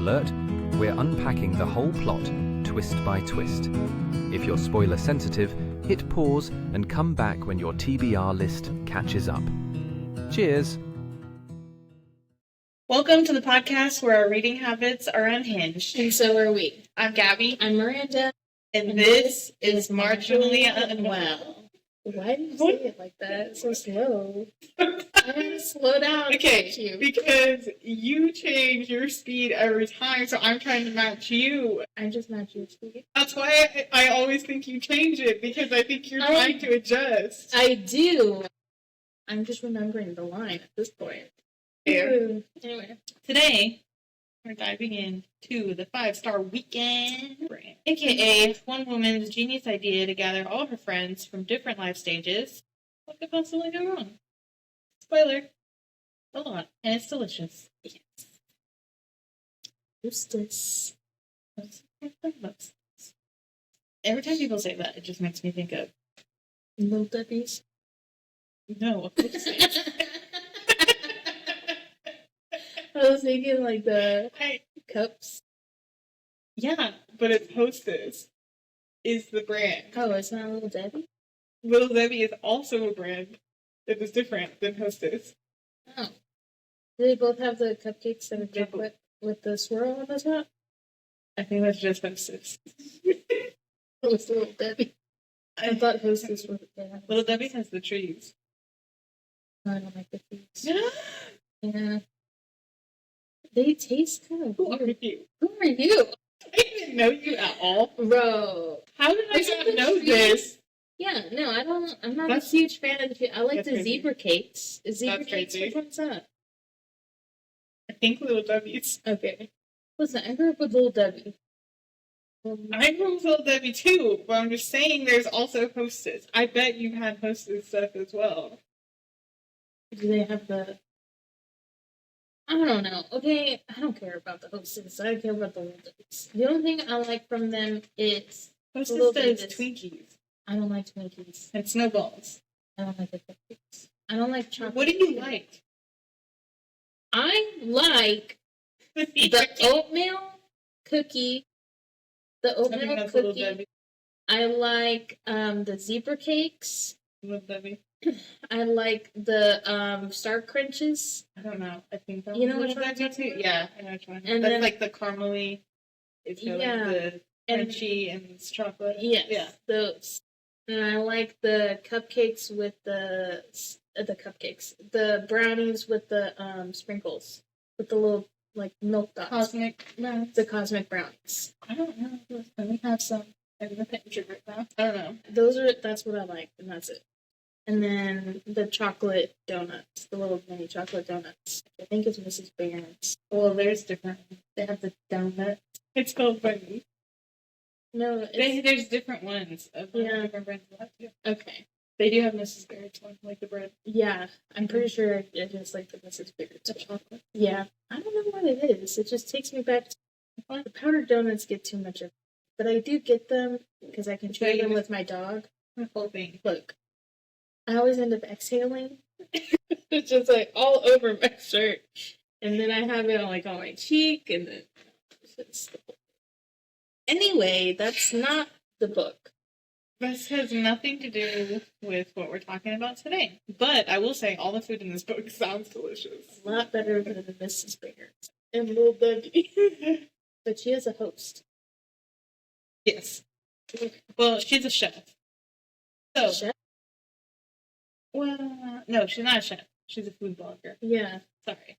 alert, we're unpacking the whole plot, twist by twist. If you're spoiler sensitive, hit pause and come back when your TBR list catches up. Cheers! Welcome to the podcast where our reading habits are unhinged. And so are we. I'm Gabby. I'm Miranda. And this is Marginally Unwell. Why do you say it like that? It's so slow. I gotta slow down. Okay, because you change your speed every time, so I'm trying to match you. I just match your speed. That's why I always think you change it, because I think you're trying to adjust. I do. I'm just remembering the line at this point. Anyway, today we're diving into the 5-star weekend brand, aka one woman's genius idea to gather all her friends from different life stages. What could possibly go wrong? Spoiler. Hold on. And it's delicious. Yes. Hostess. Every time people say that, it just makes me think of Little Debbie's. No, of course not. I was thinking like the cups. Yeah, but it's Hostess is the brand. Oh, it's not Little Debbie? Little Debbie is also a brand that is different than Hostess. Oh. Do they both have the cupcakes that are chocolate with the swirl on the top? I think that's just Hostess. Oh, it's Little Debbie. I thought Hostess was Little Debbie has the trees. I don't like the trees. Yeah. They taste kind of weird. Who are you? Who are you? I didn't know you at all. Bro. How did I not know this? Yeah, no, I'm not a huge fan of the trees. I like the zebra cakes. Zebra cakes, which one's that? I think Little Debbie's. Okay. Listen, I grew up with Little Debbie. I grew up with Little Debbie too, but I'm just saying there's also Hostess. I bet you had Hostess stuff as well. Do they have the... I don't know. Okay, I don't care about the Hostess. I care about the Little Debbies. The only thing I like from them is Hostess does Twinkies. I don't like Twinkies. And Snowballs. I don't like the cupcakes. I don't like chocolate. What do you like? I like the oatmeal cookie. The oatmeal cookie. I like the zebra cakes. Little Debbie. I like the Star Crunches. I don't know. I think that you know which one too. Yeah, I know which one. And that's then, like the caramely. It's got like the crunchy and it's chocolate. Yes, yeah, those. And I like the cupcakes with the cupcakes, the brownies with the sprinkles, with the little like milk dots. Cosmic brownies. The cosmic brownies. I don't know. Let me have some in the picture right now. I don't know. That's what I like, and that's it. And then the chocolate donuts, the little mini chocolate donuts. I think it's Mrs. Barron's. Well, there's different. They have the donut. It's called Bunny. No, there's different ones. Different brands of that too. Okay. They do have Mrs. Barron's one, like the bread. Yeah, I'm pretty sure it is like the Mrs. Barron's chocolate. Yeah, I don't know what it is. It just takes me back to the powdered donuts. Get too much of, but I do get them because I can share them with my dog. The whole thing. Look. I always end up exhaling. It's just like all over my shirt. And then I have it on my cheek and then anyway, that's not the book. This has nothing to do with what we're talking about today. But I will say all the food in this book sounds delicious. A lot better than the Mrs. Barron's and Little Debbie. But she is a host. Yes. Well, she's a chef. So chef? Well, no, she's not a chef. She's a food blogger. Yeah. Sorry.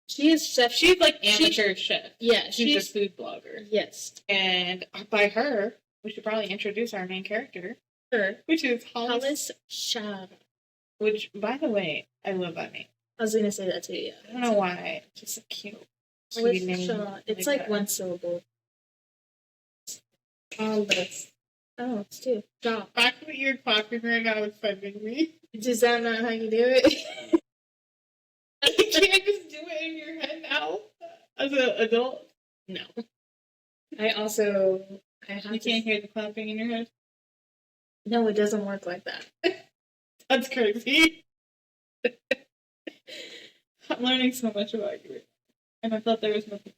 She is chef. She's like amateur chef. Yeah, she's a food blogger. Yes. And by her, we should probably introduce our main character. Her. Which is Hollis Shaw. Which, by the way, I love that name. I was going to say that too, yeah. I don't know why. It's just a cute name. Shaw. It's like one syllable. Hollis. Oh, it's two. The fact that you're talking right now is sending me. Is that not how you do it? You can't just do it in your head now as an adult. No. I You can't hear the clapping in your head? No, it doesn't work like that. That's crazy. I'm learning so much about you. And I thought there was nothing.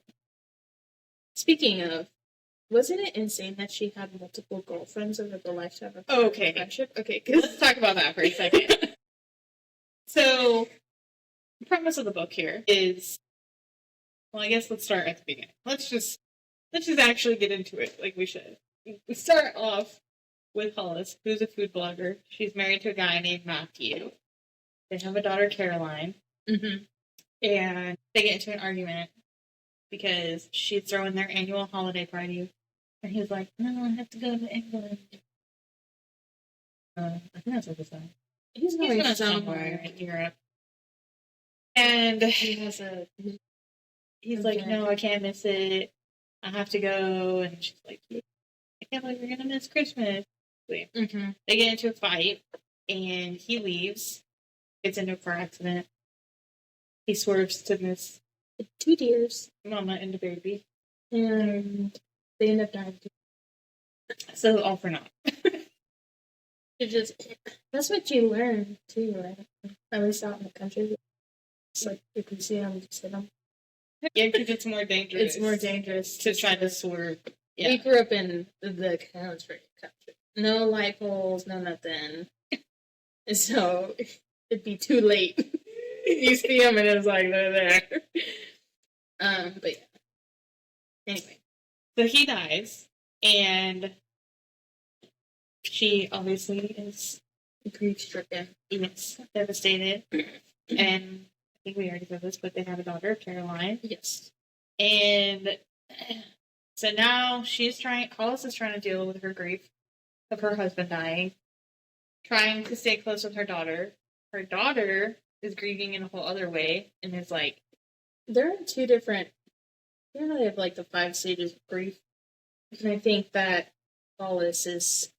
Speaking of, wasn't it insane that she had multiple girlfriends over the lifetime of her Okay. friendship? Okay, Let's talk about that for a second. So, the premise of the book here is, well, I guess let's start at the beginning. Let's just actually get into it like we should. We start off with Hollis, who's a food blogger. She's married to a guy named Matthew. They have a daughter, Caroline. Mm-hmm. And they get into an argument because she's throwing their annual holiday party. And he's like, no, I have to go to England. I think that's what he said. He's Going going somewhere in Europe. And he's like, no, I can't miss it. I have to go. And she's like, I can't believe you're going to miss Christmas. Mm-hmm. They get into a fight, and he leaves. Gets into a car accident. He swerves to miss 2 deers. Mama and the baby. And they end up dying. So all for naught. That's what you learn too, right? At least out in the country. It's like if you see them, just hit them. Yeah, because it's more dangerous. It's more dangerous to try to swerve. Yeah. We grew up in the country. No light poles, no nothing. And so it'd be too late. You see them and it's like they're there. But yeah. Anyway. So he dies, and she obviously is Grief stricken. Yes, devastated. And I think we already said this, but they have a daughter, Caroline. Yes. And so now Hollis is trying to deal with her grief of her husband dying, trying to stay close with her daughter. Her daughter is grieving in a whole other way and is like... There are 2 different... You know, they have like the 5 stages of grief. And I think that Hollis is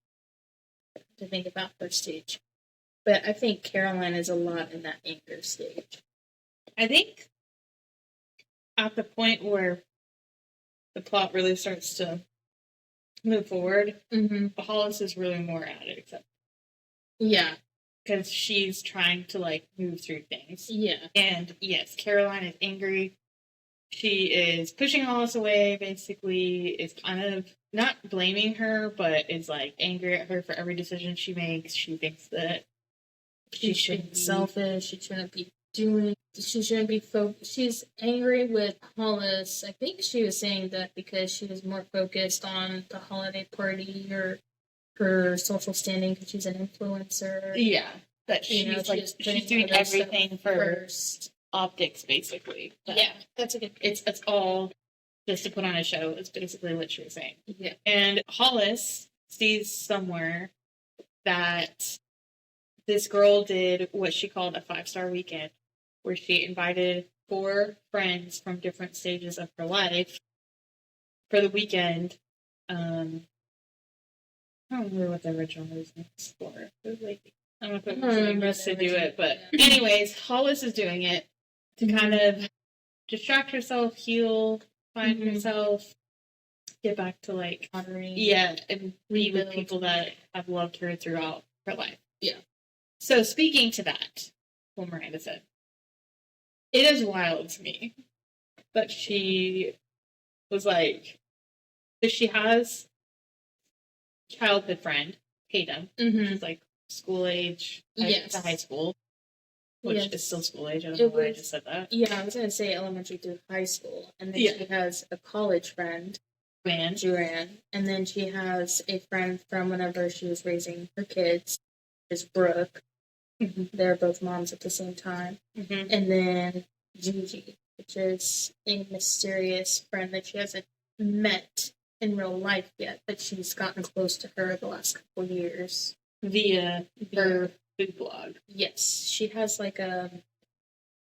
to think about her stage. But I think Caroline is a lot in that anger stage. I think at the point where the plot really starts to move forward, Hollis is really more at it, except because she's trying to like move through things. Yeah. And yes, Caroline is angry. She is pushing Hollis away, basically, is kind of not blaming her, but is like angry at her for every decision she makes. She thinks that she shouldn't be selfish. She shouldn't be focused. She's angry with Hollis. I think she was saying that because she was more focused on the holiday party or her social standing because she's an influencer. Yeah. That she's doing everything first. Optics, basically. But yeah, that's a good. It's all just to put on a show. It's basically what she was saying. Yeah. And Hollis sees somewhere that this girl did what she called a 5-star weekend, where she invited 4 friends from different stages of her life for the weekend. I don't remember what the original reason was for. It was like, I don't know if it was something else to do it, but anyways, Hollis is doing it to kind of distract herself, heal, find herself, get back to like honoring, and be with people that have loved her throughout her life. Yeah. So speaking to that, what Miranda said, it is wild to me that she was like, that she has a childhood friend, Tatum, who's like school age, to high school. Which is still school age. I don't know why I just said that. Yeah, I was going to say elementary through high school. And then she has a college friend, Joanne. And then she has a friend from whenever she was raising her kids, is Brooke. They're both moms at the same time. And then Gigi, which is a mysterious friend that she hasn't met in real life yet, but she's gotten close to her the last couple years. Via her food blog. Yes, she has like a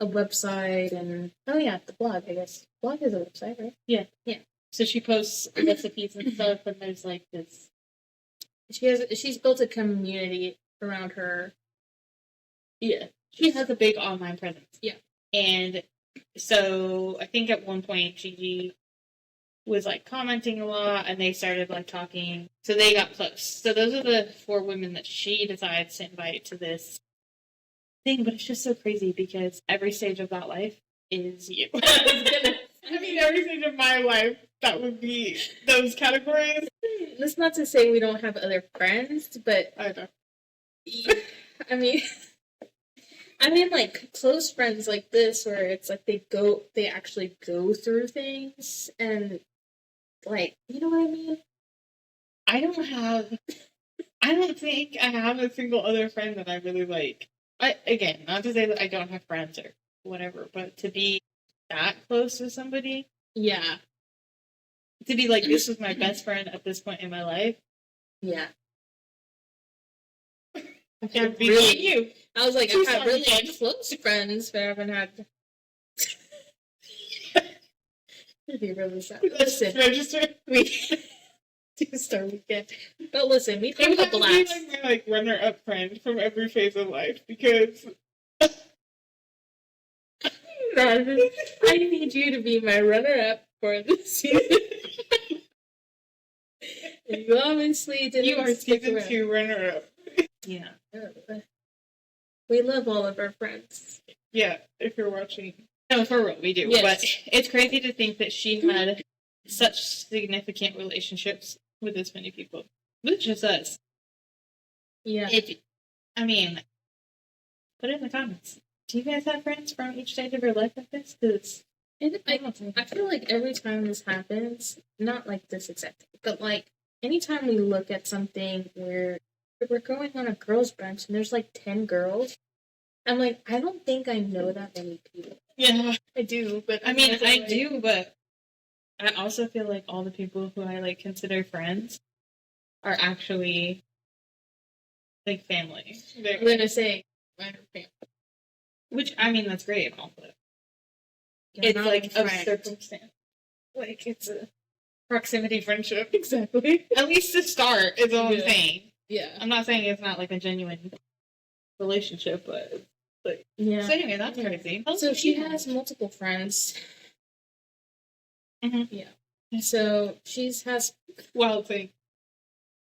website and the blog. I guess blog is a website, right? Yeah. So she posts recipes and stuff, and there's like this. She's built a community around her. Yeah, she has a big online presence. Yeah, and so I think at one point Gigi was like commenting a lot, and they started like talking. So they got close. So those are the 4 women that she decides to invite to this thing. But it's just so crazy because every stage of that life is you. I mean, every stage of my life that would be those categories. That's not to say we don't have other friends, but I know. I mean, like close friends like this, where it's like they actually go through things, and like, you know what I mean? I don't think I have a single other friend that I really like. Again, not to say that I don't have friends or whatever, but to be that close with somebody, Yeah, to be like, this was my best friend at this point in my life. yeah. I've really- you. I was like, Too I've had sorry, really Jen. close friends, but I haven't had. It'd be really sad. Listen, Register. we 2-star weekend. But listen, we It have would a have to be blast. like my runner-up friend from every phase of life because I need you to be my runner-up for this season. And you obviously didn't. you are stick season around. 2 runner-up. Yeah. We love all of our friends. Yeah, if you're watching. No, for real, we do. Yes. But it's crazy to think that she had such significant relationships with this many people. With just us. Yeah. I mean, put it in the comments. Do you guys have friends from each stage of your life like this? Because I feel like every time this happens, not like this exactly, but like anytime we look at something where we're going on a girls' brunch and there's like 10 girls, I'm like, I don't think I know that many people. yeah, I do, but I mean, I do, but I also feel like all the people who I like consider friends are actually like family. I'm gonna say, Which, I mean, that's great and all, but you're it's not like a a friend. circumstance. Like, it's a proximity friendship. Exactly. At least to start, is all I'm Yeah. saying. Yeah. I'm not saying it's not like a genuine relationship, but Yeah. so anyway, that's crazy. So she has multiple friends. Mhm. Yeah. So she's has wild thing.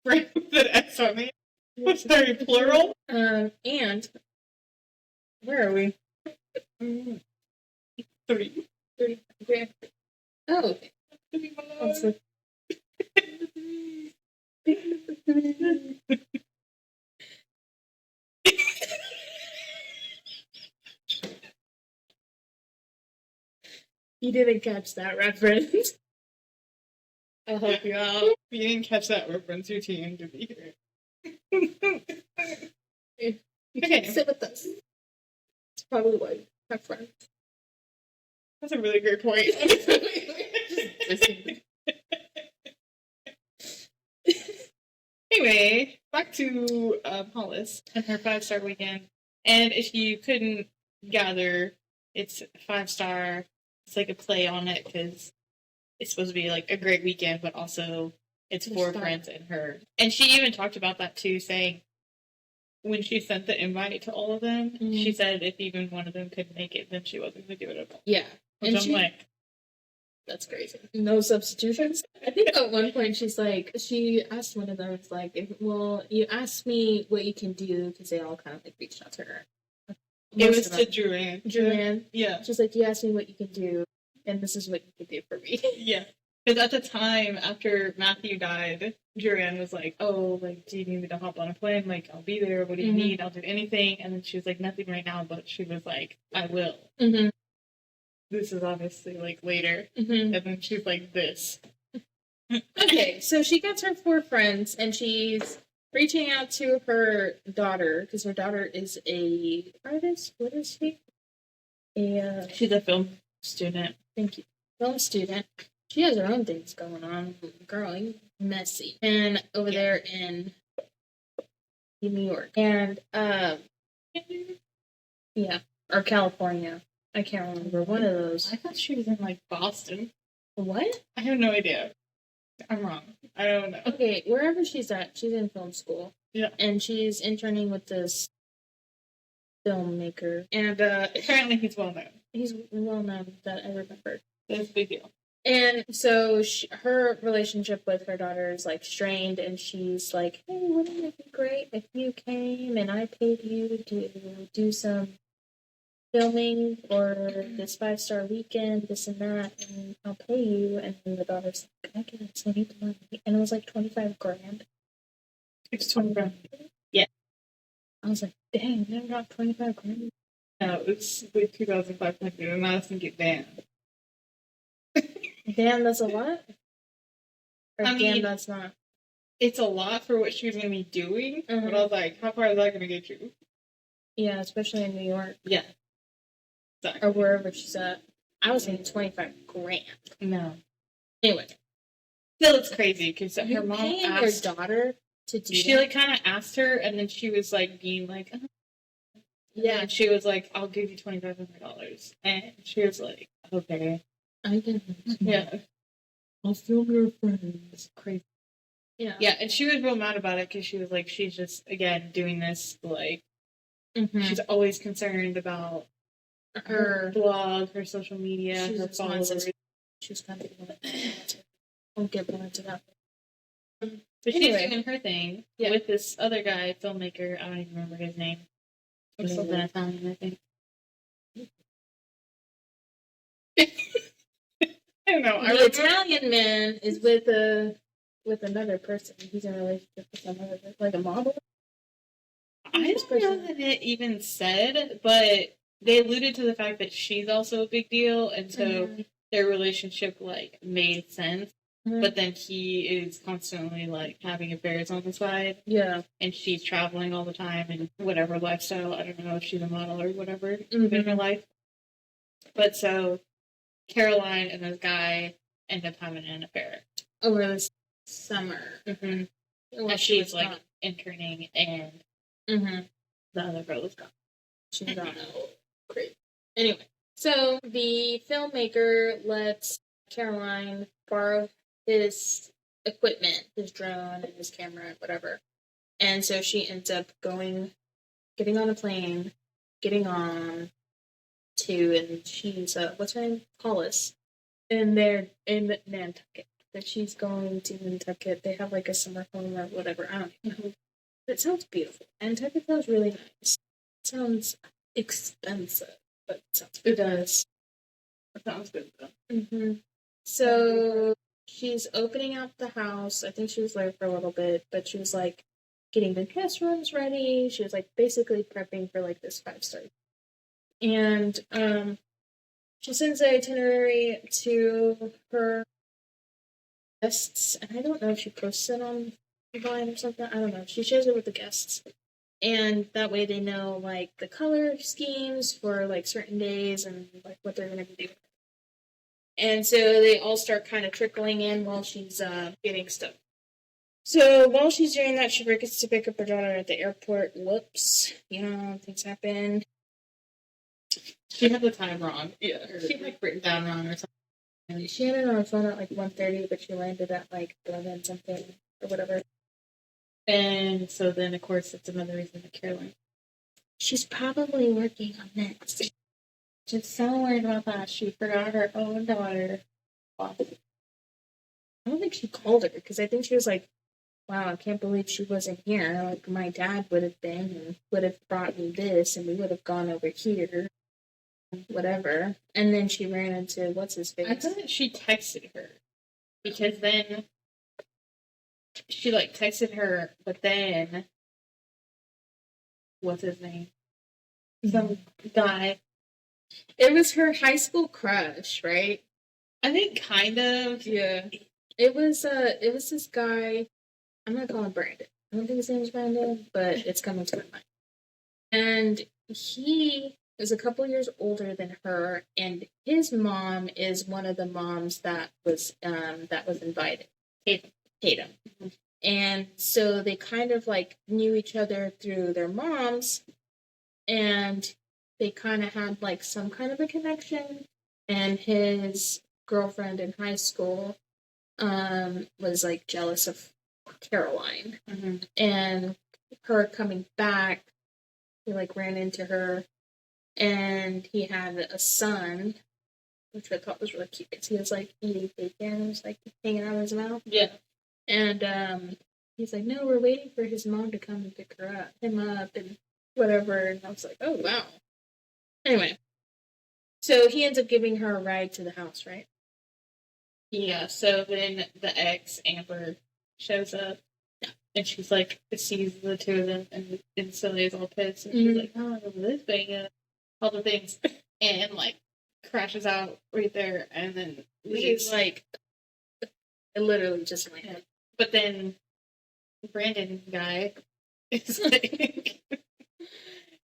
Friends that S on me. What's very plural? and where are we? 3. 30. Okay. Oh, okay. That's like- You didn't catch that reference. I'll help you out. If you didn't catch that reference, you're too young to be here. You can't sit with us. It's probably why you have friends. That's a really great point. Anyway, back to Hollis and her 5-star weekend. And if you couldn't gather, it's 5-star. It's like a play on it because it's supposed to be like a great weekend, but also it's for friends and her. And she even talked about that too, saying when she sent the invite to all of them, she said if even one of them couldn't make it, then she wasn't going to do it at all. Yeah. Which I'm like, that's crazy. No substitutions. I think at one point she asked one of them, it's like, you asked me what you can do, because they all kind of like reached out to her. it was to Joanne. Joanne. Yeah. She's like, you asked me what you can do, and this is what you can do for me. Yeah. Because at the time, after Matthew died, Joanne was like, oh, like, do you need me to hop on a plane? Like, I'll be there. What do you need? I'll do anything. And then she was like, nothing right now, but she was like, I will. Mm-hmm. This is obviously, like, later. Mm-hmm. And then she's like, this. Okay, so she gets her 4 friends, and she's reaching out to her daughter, because her daughter is a artist. What is she? She's a film student. Thank you. Film student. She has her own things going on. Girl, messy. And over there in New York. And, yeah. Or California. I can't remember. One of those. I thought she was in, like, Boston. What? I have no idea. I'm wrong. I don't know. Okay, wherever she's at, she's in film school. Yeah. And she's interning with this filmmaker. And, Apparently he's well known. he's well known that I remember. That's a big deal. And so her relationship with her daughter is like strained, and she's like, hey, wouldn't it be great if you came and I paid you to do some filming for this 5-star weekend, this and that, and I'll pay you. And then the daughter's like, I guess I need the money. And it was like $25,000. It's $20,000. Yeah. I was like, dang, they got $25,000. No, it's like 2,500, and Madison get banned. Damn, that's a lot? Or I mean, damn, that's not. It's a lot for what she was going to be doing, Mhm. but I was like, how far is that going to get you? Yeah, especially in New York. Yeah. Exactly. Or wherever she's at. I was thinking $25,000. No. Anyway. Still, it's crazy, because her You're mom paying asked... your daughter to do She, that? like, kind of asked her, and then she was, like, being like... Yeah. And she was like, I'll give you $2,500. And she was like, okay. I can. Yeah. I'll film your friends. Crazy. Yeah. Yeah, and she was real mad about it because she was like, she's just, again, doing this, like, she's always concerned about her blog, her social media, her followers. She's kind of I'll get more into that. But she's doing her thing with this other guy, filmmaker. I don't even remember his name. It's something Italian, I think. I don't know. The Italian man is with another person. He's in a relationship with some other, like a model. I don't know that it even said, but they alluded to the fact that she's also a big deal, and so their relationship like made sense. But then he is constantly like having affairs on the side. Yeah. And she's traveling all the time and whatever lifestyle. I don't know if she's a model or whatever in her life. But so Caroline and this guy end up having an affair over this summer. And she's like interning, and the other girl is gone. She's gone. Great. Anyway, so the filmmaker lets Caroline borrow his equipment, his drone and his camera, whatever. And so she ends up getting on a plane, getting on to, and she's, what's her name? Hollis. And they're in Nantucket. That she's going to Nantucket. They have like a summer home or whatever. I don't know. It sounds beautiful. Nantucket sounds really nice. It sounds expensive, but it sounds good. It does. It sounds good, though. So she's opening up the house. I think she was there for a little bit, but she was like getting the guest rooms ready. She was like basically prepping for like this 5-star. And she sends the itinerary to her guests, and I don't know if she posts it online or something. I don't know. She shares it with the guests, and that way they know like the color schemes for like certain days and like what they're going to be doing. And so they all start kind of trickling in while she's getting stuff. So while she's doing that, she forgets to pick up her daughter at the airport. Whoops. Things happen. She had the time wrong. Yeah, she like written down wrong or something. She had it on her phone at like 1:30, but she landed at like 11 something or whatever. And so then, of course, it's another reason that Caroline. She's probably working on next. She's so worried about that. She forgot her own daughter. I don't think she called her, because I think she was like, wow, I can't believe she wasn't here. Like, my dad would have been and would have brought me this, and we would have gone over here. Whatever. And then she ran into what's-his-face. I thought she texted her. Because then she, like, texted her, but then what's his name? Some guy. It was her high school crush, right? I think kind of. Yeah. It was this guy. I'm gonna call him Brandon. I don't think his name is Brandon, but it's coming to my mind. And he is a couple years older than her, and his mom is one of the moms that was invited. Tatum. And so they kind of like knew each other through their moms, and they kind of had like some kind of a connection. And his girlfriend in high school was like jealous of Caroline, and her coming back, he like ran into her, and he had a son, which I thought was really cute. He was like eating bacon, and was like hanging out of his mouth. Yeah. And he's like, no, we're waiting for his mom to come and pick him up, and whatever. And I was like, oh wow. Anyway, so he ends up giving her a ride to the house, right? Yeah, so then the ex, Amber, shows up, and she's like, sees the two of them, and instantly is all pissed, and she's like, oh, this thing, all the things, and, like, crashes out right there, and then leaves. She's like, it literally just landed. But then Brandon guy is like,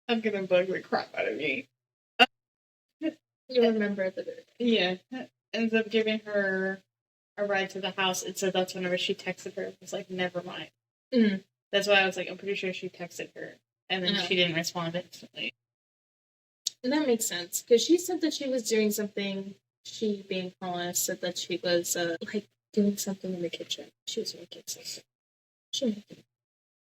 I'm gonna bug the crap out of me. You'll remember at the very Yeah. Ends up giving her a ride to the house, and so that's whenever she texted her, it was like, never mind. Mm. That's why I was like, I'm pretty sure she texted her, and then she didn't respond instantly. And that makes sense, because she said that she was doing something, she being Paula said that she was, like, doing something in the kitchen. She was making something.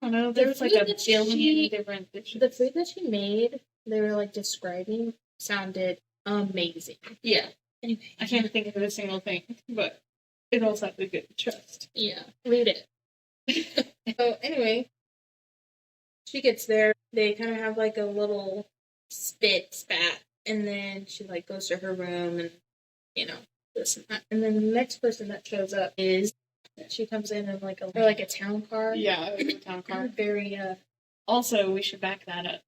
I don't know, there was like a billion different dishes. The food that she made, they were like describing, sounded amazing. Yeah. Anyway, I can't think of a single thing, but it all sounded good to trust. Yeah, read it. So anyway, she gets there. They kind of have like a little spat, and then she like goes to her room and this and that. And then the next person that shows up is she comes in like a town car. Yeah, it was a town car. Very Also, we should back that up.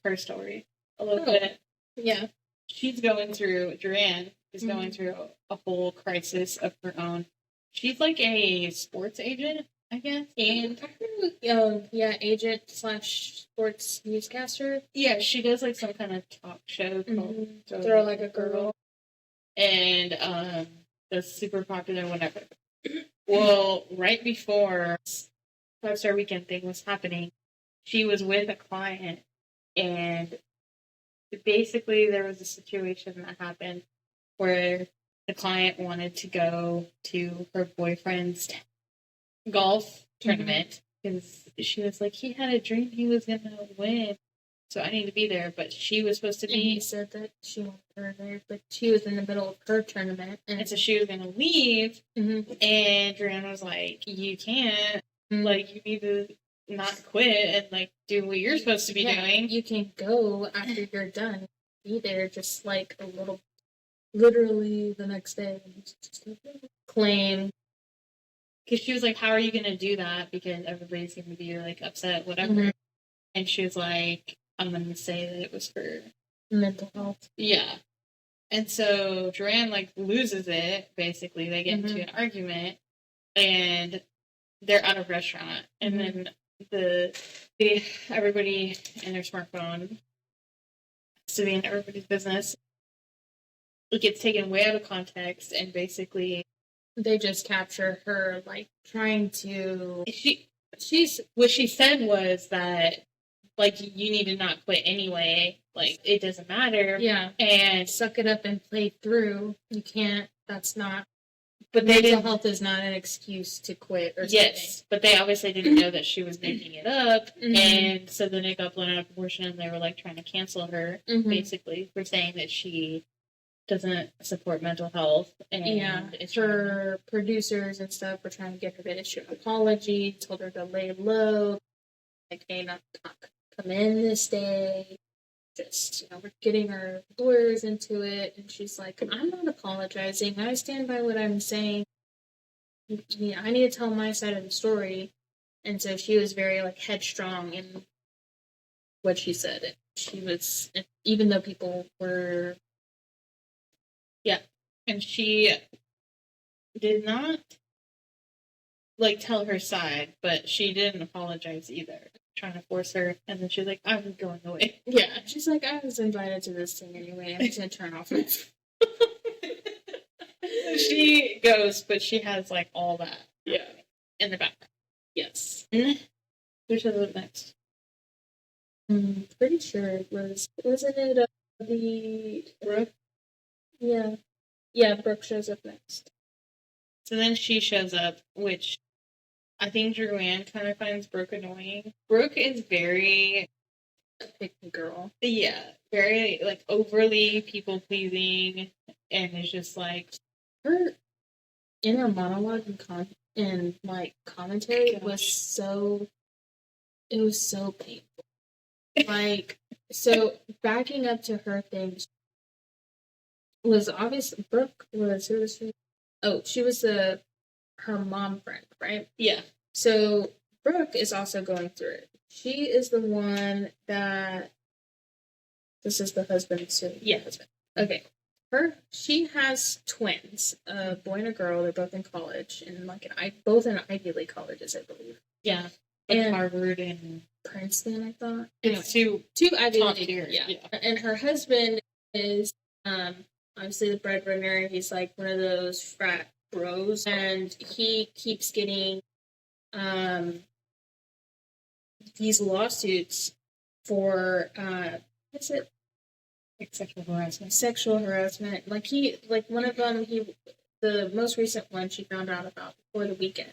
Her story a little bit. Yeah, she's going through. Duran is going through a whole crisis of her own. She's like a sports agent, I guess. And agent / sports newscaster. Yeah, she does like some kind of talk show called Throw Like a Girl. And that's super popular, whatever. Well, right before 5-star weekend thing was happening, she was with a client, and basically there was a situation that happened where the client wanted to go to her boyfriend's golf tournament because she was like, he had a dream he was going to win, so I need to be there. But she was supposed to be. And he said that she wanted her there, but she was in the middle of her tournament, and so she was going to leave. And Joanna was like, you can't. Like, you need to not quit and like do what you're supposed to be doing. You can go after you're done. Be there just like a little, literally the next day. Just claim. Because she was like, how are you going to do that? Because everybody's going to be like upset, whatever. And she was like, I'm going to say that it was for mental health. Yeah. And so Duran like loses it, basically. They get into an argument and they're at a restaurant. And then everybody and their smartphone has to be in everybody's business. It gets taken way out of context, and basically they just capture her like trying to. What she said was that like you need to not quit anyway. Like it doesn't matter. Yeah. And suck it up and play through. You can't. That's not. But mental health is not an excuse to quit or something. Yes, but they obviously didn't know that she was making it up, and so then it got blown out of proportion, and they were like trying to cancel her, basically, for saying that she doesn't support mental health. And her producers and stuff were trying to get her to issue an apology, told her to lay low, like, hey, not come in this day. Just, we're getting our lawyers into it, and she's like, I'm not apologizing. I stand by what I'm saying. I need to tell my side of the story. And so she was very, like, headstrong in what she said. She was, even though people were... Yeah. And she did not, like, tell her side, but she didn't apologize either. Trying to force her, and then she's like, I'm going away. Yeah, she's like, I was invited to this thing anyway. I'm just gonna turn off my phone. She goes, but she has like all that in the background. Yes. Which is up next? Pretty sure it wasn't it the Brooke? Yeah, Brooke shows up next. So then she shows up, which I think Joanne kind of finds Brooke annoying. Brooke is very a picky girl. Yeah, very like overly people pleasing, and it's just like her inner monologue and like commentary was so painful. Like So backing up to her thing was obviously Brooke was who was she? Oh, she was her mom friend, right? Yeah. So Brooke is also going through it. She is the one that this is the husband soon. Yeah. Husband. Okay. She has twins, a boy and a girl. They're both in college, and both in Ivy League colleges, I believe. Yeah. Like And Harvard and Princeton, I thought. it's two Ivy top League. tier. Yeah. And her husband is obviously the breadwinner. He's like one of those frat bros, and he keeps getting these lawsuits for what's it? Like sexual harassment. Sexual harassment. One of them, the most recent one she found out about before the weekend.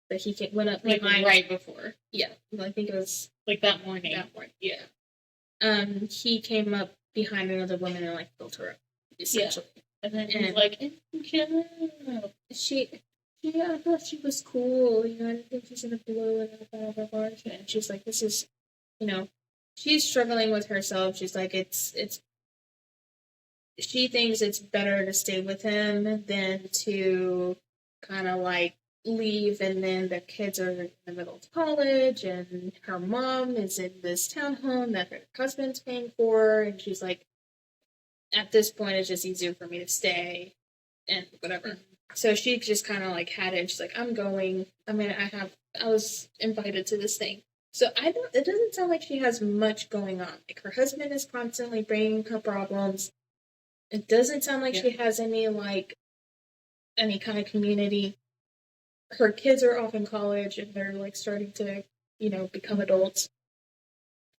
But he went up behind right before. Yeah, I think it was like that morning. Yeah. He came up behind another woman and like built her up, essentially. Yeah. And then he's like, I thought she was cool. I didn't think she's gonna blow it up out of her heart. And she's like, this is, she's struggling with herself. She's like, she thinks it's better to stay with him than to kind of like leave, and then the kids are in the middle of college, and her mom is in this townhome that her husband's paying for, and she's like, at this point, it's just easier for me to stay, and whatever. Mm-hmm. So she just kind of like had it, and she's like, I'm going. I mean, I was invited to this thing. So it doesn't sound like she has much going on. Like her husband is constantly bringing her problems. It doesn't sound like she has any kind of community. Her kids are off in college and they're like starting to, become adults.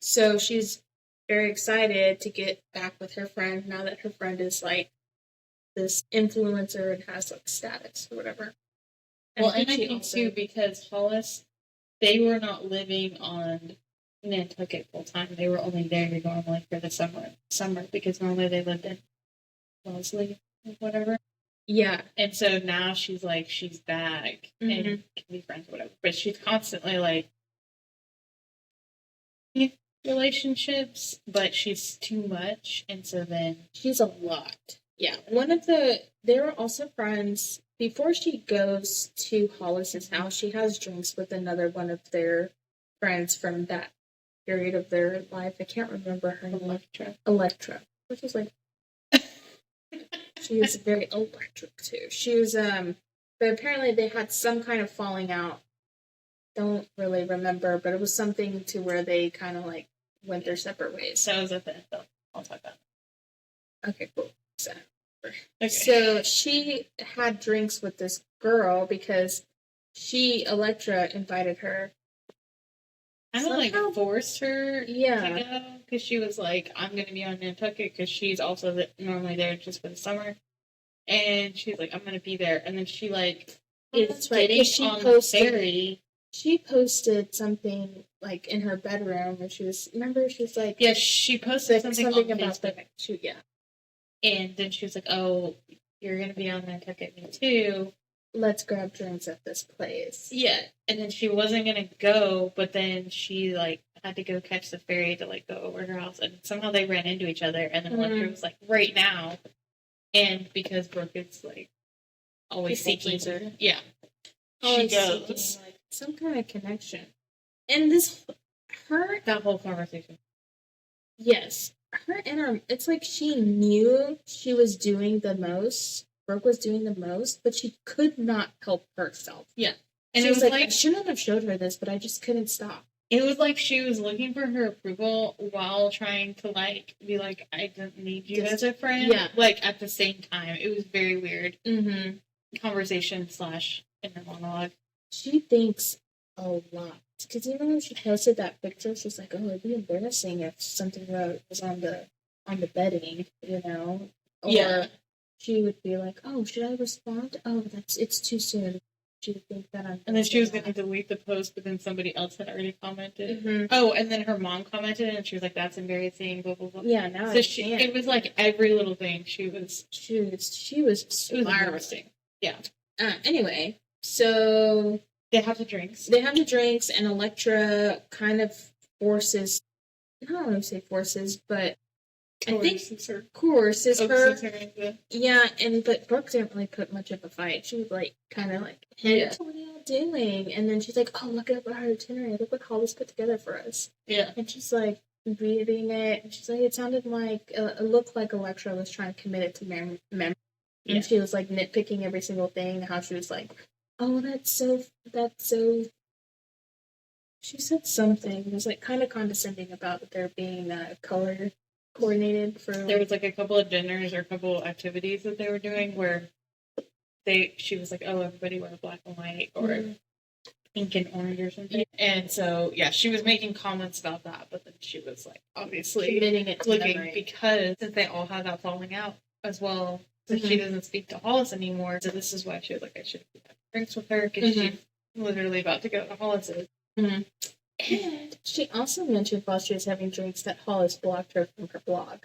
So she's very excited to get back with her friend now that her friend is like this influencer and has like status or whatever. And I think too, because Hollis, they were not living on Nantucket full time. They were only there normally for the summer because normally they lived in Wellesley or whatever. Yeah. And so now she's back and can be friends or whatever. But she's constantly like relationships, but she's too much. And so then she's a lot. Yeah. They were also friends. Before she goes to Hollis's house, she has drinks with another one of their friends from that period of their life. I can't remember her name. Electra. Which is like she was very electric too. She was but apparently they had some kind of falling out. Don't really remember, but it was something to where they kind of like went their separate ways. So I was at the I'll talk about it. Okay, cool. So she had drinks with this girl because Electra invited her. I don't forced her to go because she was like, I'm going to be on Nantucket because she's also normally there just for the summer. And she's like, I'm going to be there. And then she is getting on the ferry. She posted something like in her bedroom where she was like... Yeah, she posted something about the shoot, yeah. And then she was like, oh, you're going to be on Nantucket, me too. Let's grab drinks at this place. Yeah, and then she wasn't going to go, but then she, had to go catch the ferry to, go over her house, and somehow they ran into each other, and then Electra was like, right now, and because Brooke is, always seeking her. Yeah. She goes. Seeking, some kind of connection. And that whole conversation. Yes. It's like she knew she was doing the most. Brooke was doing the most, but she could not help herself. Yeah. And it was like, I shouldn't have showed her this, but I just couldn't stop. It was like she was looking for her approval while trying to, be like, I don't need you as a friend. Yeah. At the same time. It was very weird. Mm-hmm. Conversation / inner monologue. She thinks a lot. Because even when she posted that picture, she's like, oh, it'd be embarrassing if something was on the bedding, Or she would be like, oh, should I respond? Oh, it's too soon. She would think that I'm... And then she was going to delete the post, but then somebody else had already commented. Mm-hmm. Oh, and then her mom commented, and she was like, that's embarrassing, blah, blah, blah. Yeah, now so it was every little thing. She was embarrassing. Yeah. Anyway, so... They have the drinks, and Electra kind of forces I don't want to say forces, but I think Coerces her. coerces her. Coaxes her into- Yeah, but Brooke didn't really put much of a fight. She was like, kind of like, hey, Yeah. what are y'all doing? And then she's like, oh, look at our itinerary. Look what Hollis put together for us. Yeah. And she's like, reading it. And she's like, it sounded like, it looked like Electra was trying to commit it to memory. Yeah. And she was like nitpicking every single thing. How she was like, oh, that's so. She said something. It was like kind of condescending about there being color coordinated for. There was like a couple of dinners or a couple of activities that they were doing where she was like, oh, everybody wear black and white or pink and orange or something. And so, yeah, she was making comments about that, but then she was like, obviously committing it to looking memory. because since they all had that falling out as well, so she doesn't speak to Hollis anymore. So this is why she was like, I should have drinks with her because she's literally about to go to Hollis's. And she also mentioned while she was having drinks that Hollis blocked her from her blog.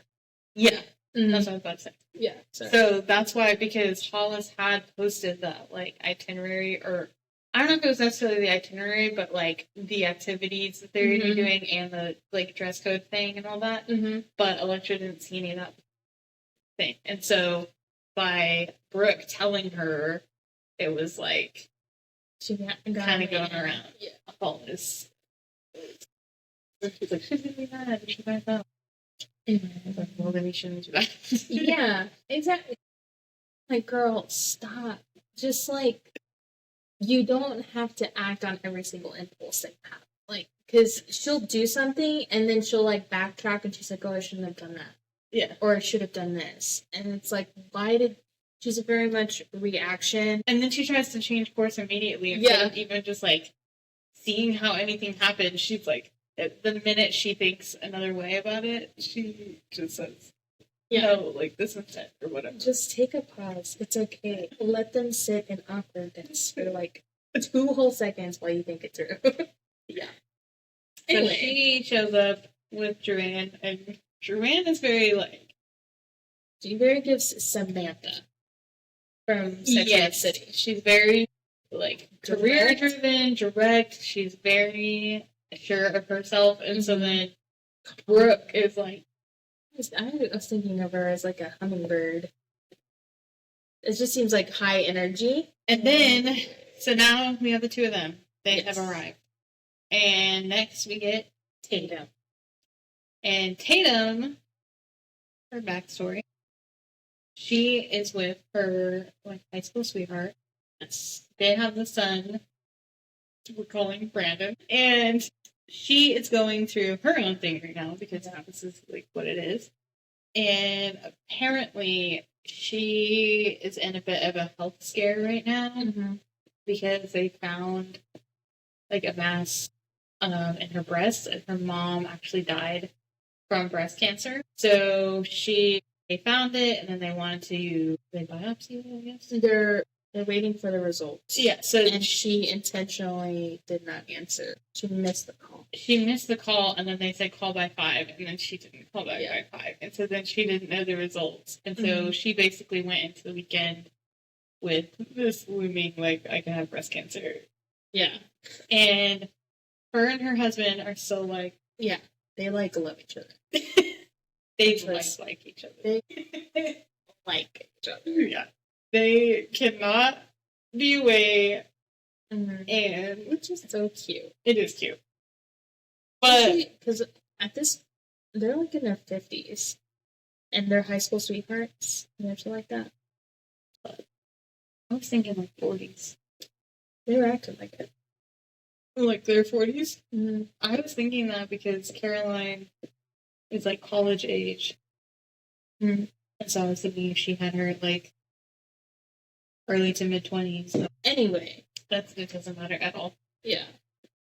Yeah, that's what I was about to say. Yeah. Sorry. So that's why, because Hollis had posted that like itinerary, or I don't know if it was necessarily the itinerary, but like the activities that they were doing and the like dress code thing and all that. But Electra didn't see any of that thing, and so by Brooke telling her, it was like she got kind of going around. Yeah. Hollis. She's like, she's gonna be mad. She might know. Like, well, then we shouldn't do that. Yeah, exactly. Like, girl, stop. Just like, you don't have to act on every single impulse that you have. Like, because she'll do something and then she'll like backtrack and she's like, oh, I shouldn't have done that. Yeah. Or I should have done this. And it's like, why did. She's a very much reaction. And then she tries to change course immediately instead of even just like seeing how anything happened. She's like, the minute she thinks another way about it, she just says, no, like this is it or whatever. Just take a pause. It's okay. Let them sit in awkwardness for like 2 whole seconds while you think it through. Yeah. Anyway. So she shows up with Joanne, and Joanne is very like. She very gives Samantha from Sex and the City. She's very like career driven, direct. She's very sure of herself, and so then Brooke is like. I was thinking of her as like a hummingbird. It just seems like high energy. And then, so now we have the two of them. They have arrived. And next we get Tatum. And Tatum, her backstory, she is with her like high school sweetheart. They have the son, we're calling Brandon. And she is going through her own thing right now because this is like what it is. And apparently she is in a bit of a health scare right now because they found like a mass in her breast, and her mom actually died from breast cancer. So they found it, and then they wanted to biopsy it, I guess. They're waiting for the results. Yeah, so and she intentionally did not answer. She missed the call. She missed the call, and then they said call by 5, and then she didn't call back by 5. And so then she didn't know the results. And so she basically went into the weekend with this looming, like, I can have breast cancer. Yeah. And her and her husband are so, like... Yeah, they, like, love each other. They like each other. They like each other. Yeah. They cannot be away, and which is so cute. It is cute, but because they're like in their 50s, and they're high school sweethearts, and everything like that. But I was thinking like 40s. They were acting like it, like their 40s. I was thinking that because Caroline is like college age, and so I was thinking she had her like. Early to mid 20s. So anyway, it doesn't matter at all. Yeah.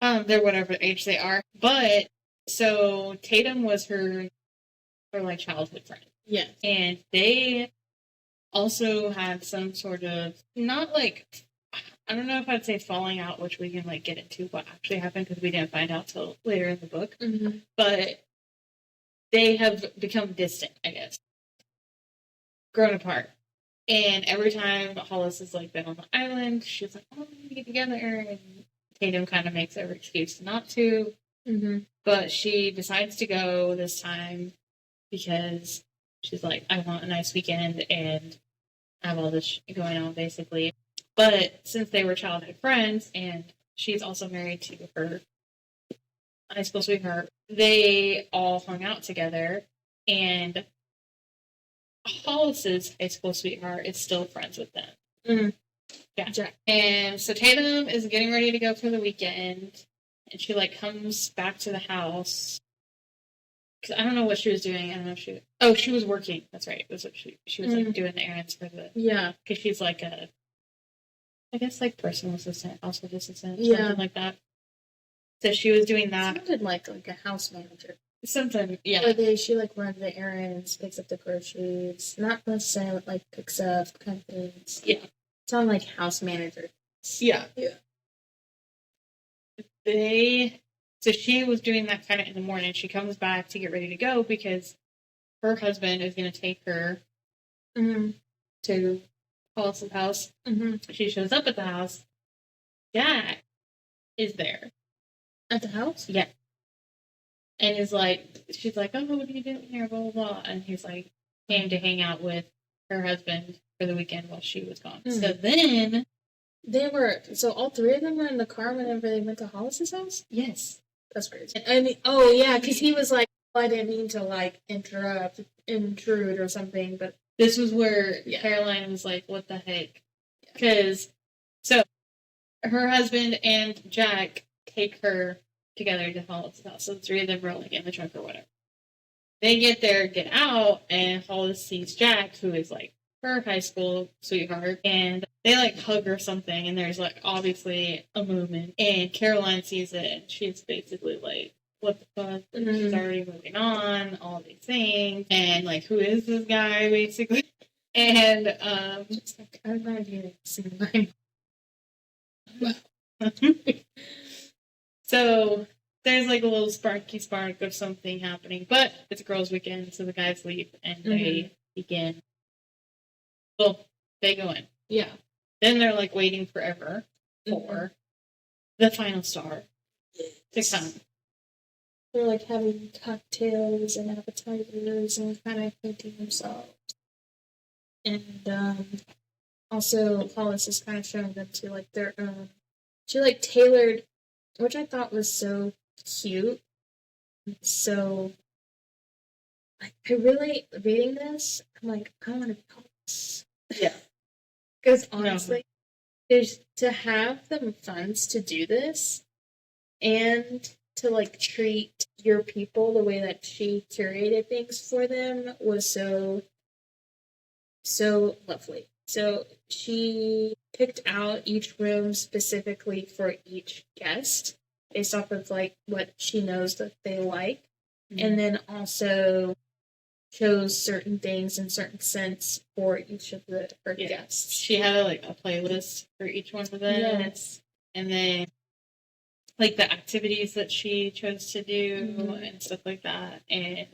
They're whatever age they are. But so Tatum was her like childhood friend. Yeah. And they also had some sort of not like I don't know if I'd say falling out, which we can like get into what actually happened because we didn't find out till later in the book. But they have become distant, I guess. Grown apart. And every time Hollis has like been on the island, she's like, "Oh, we need to get together." And Tatum kind of makes every excuse not to. Mm-hmm. But she decides to go this time because she's like, I want a nice weekend and have all this going on, basically. But since they were childhood friends and she's also married to her high school sweetheart, they all hung out together. And Hollis's high school sweetheart is still friends with them. Mm-hmm. Yeah. And so Tatum is getting ready to go for the weekend. And she, like, comes back to the house. Because I don't know what she was doing. I don't know if she... Oh, she was working. That's right. It was what she was, like, doing the errands for the... Yeah. Because she's, like, I guess, like, personal assistant, household assistant, Yeah. something like that. So she was doing that. Sounded like a house manager. Something, yeah. Or she, like, runs the errands, picks up the groceries. Not necessarily, like, picks up kind of things. Yeah. Sound like house manager. Yeah. Yeah. So she was doing that kind of in the morning. She comes back to get ready to go because her husband is going to take her to Hollis's house. She shows up at the house. Jack is there. At the house? Yeah. And is like, she's like, oh, what are you doing here? Blah, blah, blah. And he's like, came to hang out with her husband for the weekend while she was gone. So then... So all three of them were in the car whenever they went to Hollis's house? Yes. That's crazy. I mean, oh yeah, because he was like, I didn't mean to like intrude or something, but this was where Caroline was like, what the heck? Because, so, her husband and Jack take her together to Hollis' house. So the three of them were like in the trunk or whatever. They get there, get out, and Hollis sees Jack, who is like her high school sweetheart, and they like hug or something, and there's like obviously a movement, and Caroline sees it, and she's basically like, what the fuck? She's already moving on, all these things, and like, who is this guy, basically? And just like, I'm not even seeing mine. Wow. So there's like a little sparky spark of something happening, but it's a girls' weekend, so the guys leave and they begin. Well, they go in. Yeah. Then they're like waiting forever for the final star to come. They're like having cocktails and appetizers and kind of painting themselves. And also Hollis is kind of showing them to like their own. She like tailored, which I thought was so cute. So I really reading this, I'm like, I want to be Hollis. Yeah. Because honestly, there's to have the funds to do this and to like treat your people the way that she curated things for them was so lovely. So she picked out each room specifically for each guest based off of like what she knows that they like, and then also chose certain things in certain scents for each of her guests. She had a playlist for each one of them. Yes. And then like the activities that she chose to do and stuff like that. And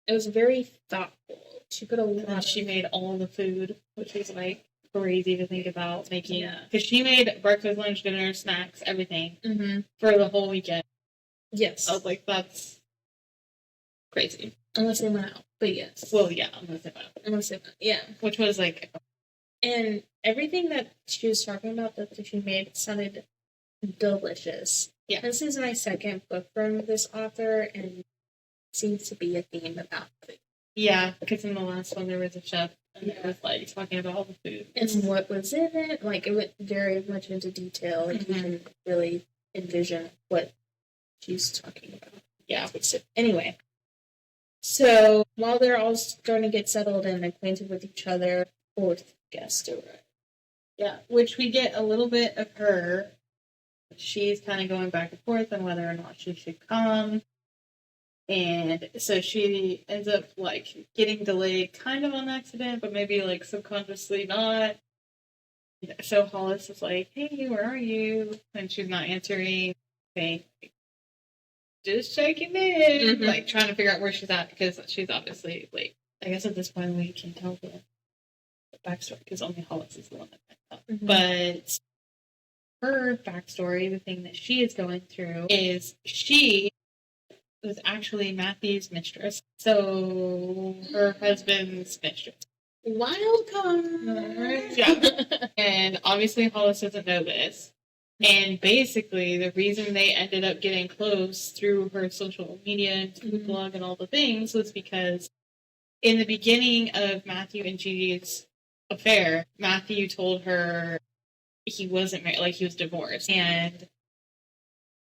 it was very thoughtful. She put a lot. She made all the food, which was like crazy to think about making. Because she made breakfast, lunch, dinner, snacks, everything for the whole weekend. Yes. I was like, that's crazy. Unless they went out. But yes. Well, yeah, unless they went out. Unless they went out. Yeah. Which was like... And everything that she was talking about that she made sounded delicious. Yeah. This is my second book from this author, and it seems to be a theme about food. Yeah, because in the last one there was a chef, and it was like talking about all the food. And what was in it. Like, it went very much into detail. Like, you can really envision what she's talking about. Yeah. So, anyway. So, while they're all starting to get settled and acquainted with each other, fourth guest arrived. Yeah, which we get a little bit of her. She's kind of going back and forth on whether or not she should come. And so she ends up, like, getting delayed kind of on accident, but maybe, like, subconsciously not. So Hollis is like, hey, where are you? And she's not answering. Okay. Just checking in. Like, trying to figure out where she's at, because she's obviously, like, I guess at this point we can tell the backstory, because only Hollis is the one that finds out. But her backstory, the thing that she is going through, is she was actually Matthew's mistress. So her husband's mistress. Wild card. Yeah. And obviously Hollis doesn't know this. And basically the reason they ended up getting close through her social media and through the blog and all the things was because in the beginning of Matthew and Gigi's affair, Matthew told her he wasn't married, like he was divorced. And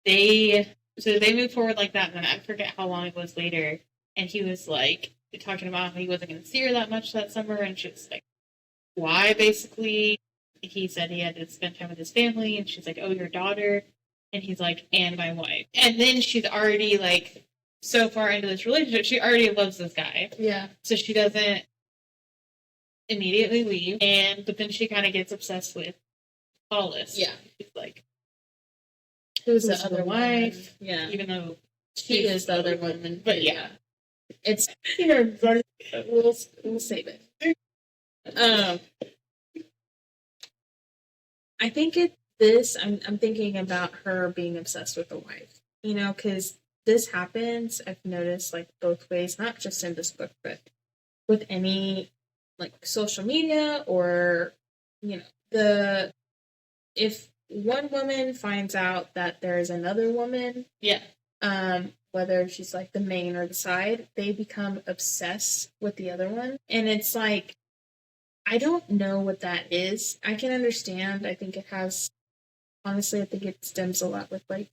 they moved forward like that, and then I forget how long it was later, and he was like talking about how he wasn't going to see her that much that summer, and she's like, why, basically? He said he had to spend time with his family, and she's like, oh, your daughter? And he's like, and my wife. And then she's already like so far into this relationship, she already loves this guy. Yeah. So she doesn't immediately leave, but then she kind of gets obsessed with Hollis. Yeah. She's like, Who's the other wife? Woman? Yeah. Even though She is the other woman. But yeah. It's, we'll save it. I think I'm thinking about her being obsessed with the wife, because this happens, I've noticed, like, both ways, not just in this book, but with any, like, social media or, if one woman finds out that there's another woman, yeah, whether she's, like, the main or the side, they become obsessed with the other one. And it's like, I don't know what that is. I can understand. I think it has, honestly, I think it stems a lot with, like,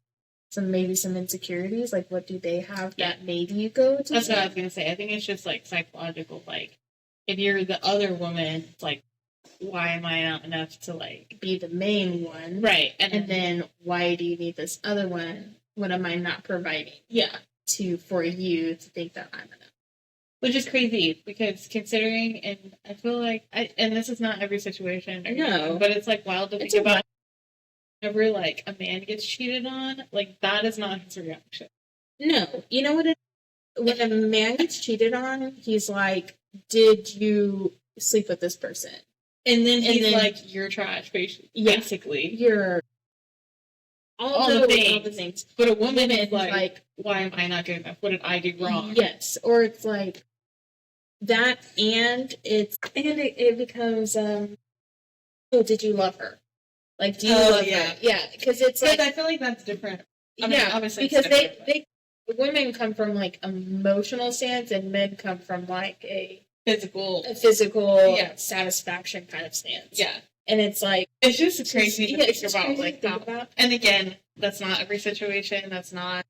some insecurities. Like, what do they have that made you go to? That's what I was going to say. I think it's just, like, psychological. Like, if you're the other woman, it's like, why am I not enough to, like, be the main one? Right. And then why do you need this other one? What am I not providing? Yeah. For you to think that I'm enough. Which is crazy, because considering, and I feel like, and this is not every situation, no, but it's, like, wild to think about. Whenever, like, a man gets cheated on, like, that is not his reaction. No. You know what it is? When a man gets cheated on, he's like, did you sleep with this person? And then he's like, you're trash, basically. You're all the things. But a woman is like, why am I not good enough? What did I do wrong? Yes. Or it's like that, and it becomes, oh, did you love her? Like, do you love her? Yeah, because it's like, I feel like that's different. I mean, obviously, because women come from, like, emotional stance, and men come from, like, a physical satisfaction kind of stance. Yeah. And it's like, it's just crazy to think about, like, that. And again, that's not every situation. That's not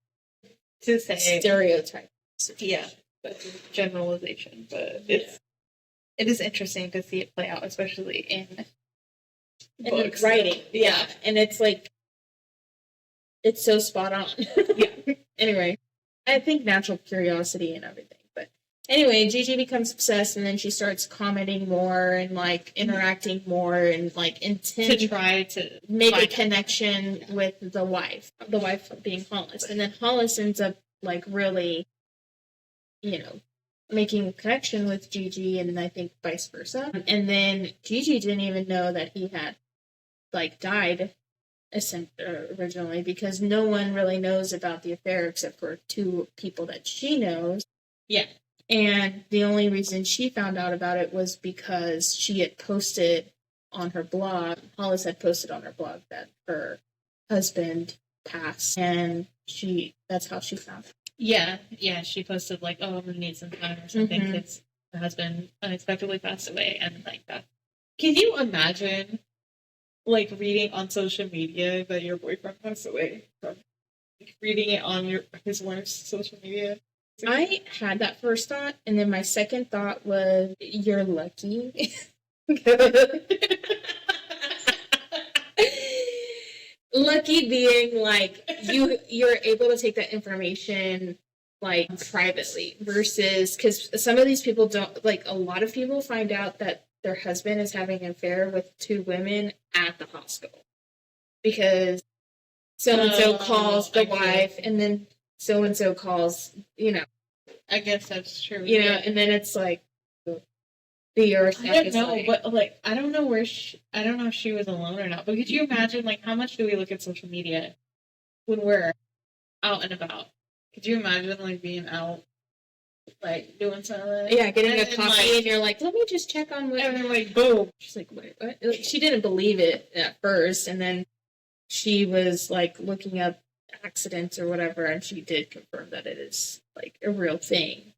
to say stereotype. Yeah, that's a generalization. But it is interesting to see it play out, especially in books. Writing. Yeah. And it's like, it's so spot on. Yeah. Anyway, I think natural curiosity and everything. But anyway, Gigi becomes obsessed, and then she starts commenting more and, like, interacting more and, like, intend to try to make a connection with the wife being Hollis. And then Hollis ends up, like, really, making a connection with Gigi, and I think vice versa. And then Gigi didn't even know that he had, like, died originally, because no one really knows about the affair except for two people that she knows. Yeah. And the only reason she found out about it was because she had posted on her blog, Hollis had posted on her blog that her husband passed, and that's how she found it. Yeah, she posted, like, oh, I'm going to need some time or something, because her husband unexpectedly passed away, and, like, that. Can you imagine, like, reading on social media that your boyfriend passed away? From, like, reading it on his wife's social media? I had that first thought, and then my second thought was, you're lucky. Lucky being, like, you're able to take that information, like, privately, versus, because some of these people don't, like, a lot of people find out that their husband is having an affair with two women at the hospital, because so-and-so calls the wife, and then so-and-so calls, I guess that's true. And then it's like, the earth. I don't know, but, like, I don't know if she was alone or not, but could you imagine, like, how much do we look at social media when we're out and about? Could you imagine, like, being out, like, doing something? Yeah, getting a And, coffee, like, and you're like, let me just check on what. and then, like, boom. She's like, wait, what? Like, she didn't believe it at first, and then she was like looking up accidents or whatever, and she did confirm that it is like a real thing.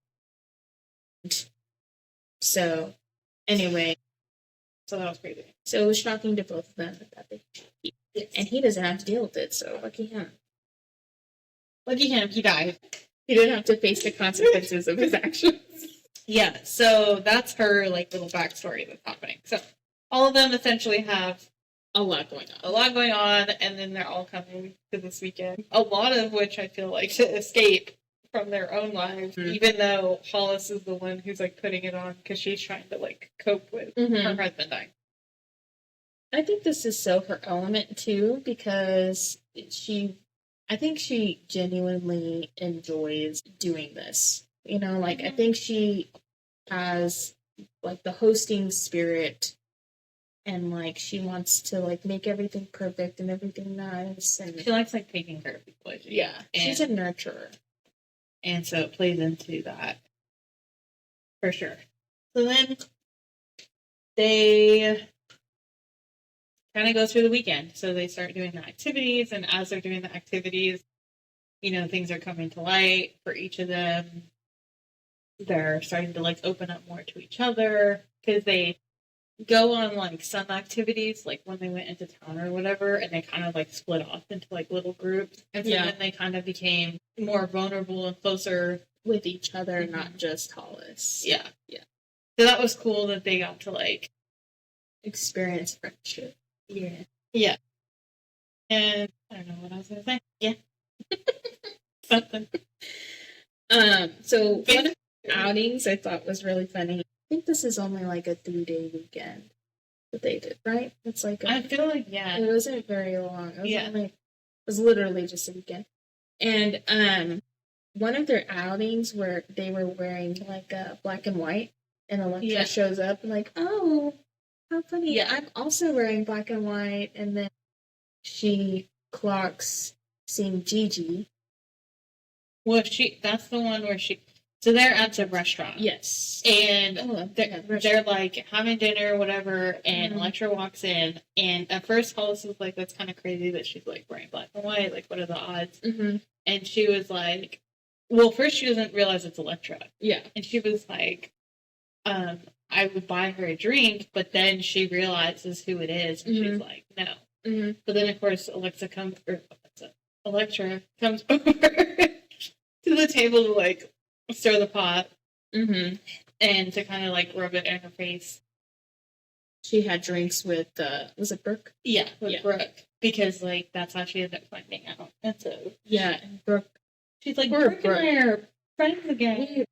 So, anyway, So that was crazy. so it was shocking to both of them that they, and he doesn't have to deal with it. So lucky him. Lucky him, he died. He didn't have to face the consequences of his actions. Yeah, so that's her, like, little backstory that's happening. So all of them essentially have A lot going a lot going on, and then they're all coming to this weekend. A lot of which I feel like to escape from their own lives, even though Hollis is the one who's, like, putting it on because she's trying to, like, cope with her husband dying. I think this is so her element too, because I think she genuinely enjoys doing this. You know, like, I think she has, like, the hosting spirit, and, like, she wants to, like, make everything perfect and everything nice. And She likes, like, taking care of people. yeah, she's a nurturer. And so it plays into that. For sure. So then they kind of go through the weekend. So they start doing the activities, and as they're doing the activities, you know, things are coming to light for each of them. They're starting to, like, open up more to each other because they go on, like, some activities, like when they went into town or whatever, and they kind of, like, split off into, like, little groups. And so then they kind of became more vulnerable and closer With each other, not just Hollis. Yeah. Yeah. So that was cool that they got to, like, Experience friendship. yeah. Yeah. And I don't know what I was going to say. Yeah. Something. So one of the outings I thought was really funny. I think this is only like a 3-day weekend that they did, right? It's like I feel like, yeah. it wasn't very long. It was Yeah. only, it was literally just a weekend. And one of their outings where they were wearing like black and white, and Alexa shows up and like, oh, how funny. Yeah. I'm also wearing black and white, and then she clocks seeing Gigi. Well, that's the one where so they're at the restaurant. Yes. And they're like having dinner or whatever, and Electra walks in, and at first Hollis was like, that's kind of crazy that she's, like, wearing black and white, like, what are the odds? Mm-hmm. And she was like, well, first she doesn't realize it's Electra. Yeah. And she was like, I would buy her a drink, but then she realizes who it is, and she's like, no. Mm-hmm. But then, of course, Electra comes over to the table to, like, stir the pot, and to kind of, like, rub it in her face. She had drinks with, was it Brooke? Yeah, with Brooke. Because, like, that's how she ended up finding out. And so, yeah, and Brooke. She's like, Brooke and I are friends again.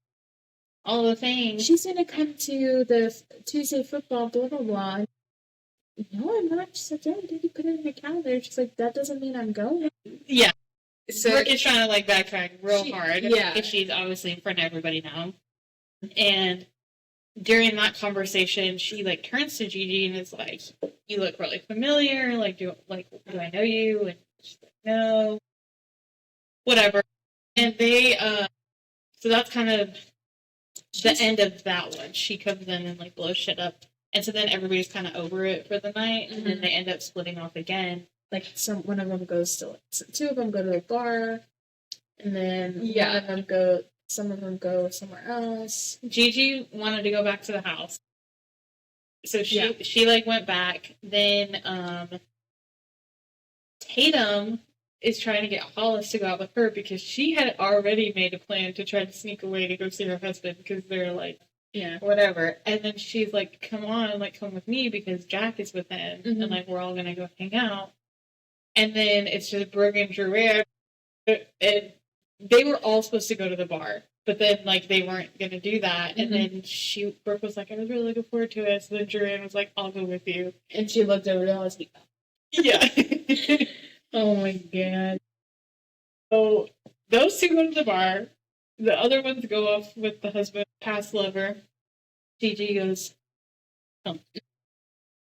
All the things. She's going to come to the Tuesday football, blah, blah, blah. No, I'm not. She said, yeah, did you put it in your calendar? She's like, that doesn't mean I'm going. Yeah. So Brooke is trying to, like, backtrack real hard. Yeah. Because she's obviously in front of everybody now. And during that conversation, she, like, turns to Gigi and is like, you look really familiar. Like, do I know you? And she's like, no. Whatever. And they, so that's kind of the end of that one. She comes in and, like, blows shit up. And so then everybody's kind of over it for the night. And then they end up splitting off again. Like, one of them goes to, two of them go to the bar. And then one of them some of them go somewhere else. Gigi wanted to go back to the house. So she like, went back. Then, Tatum is trying to get Hollis to go out with her because she had already made a plan to try to sneak away to go see her husband because they're like, whatever. And then she's like, come on, like, come with me because Jack is with him and, like, we're all gonna go hang out. And then it's just Brooke and Drew, and they were all supposed to go to the bar, but then, like, they weren't gonna do that. And then Brooke was like, I was really looking forward to it. So then Drew was like, I'll go with you. And she looked over to Hollis. Yeah. Oh my god. So those two go to the bar. The other ones go off with the husband, past lover. Gigi goes home.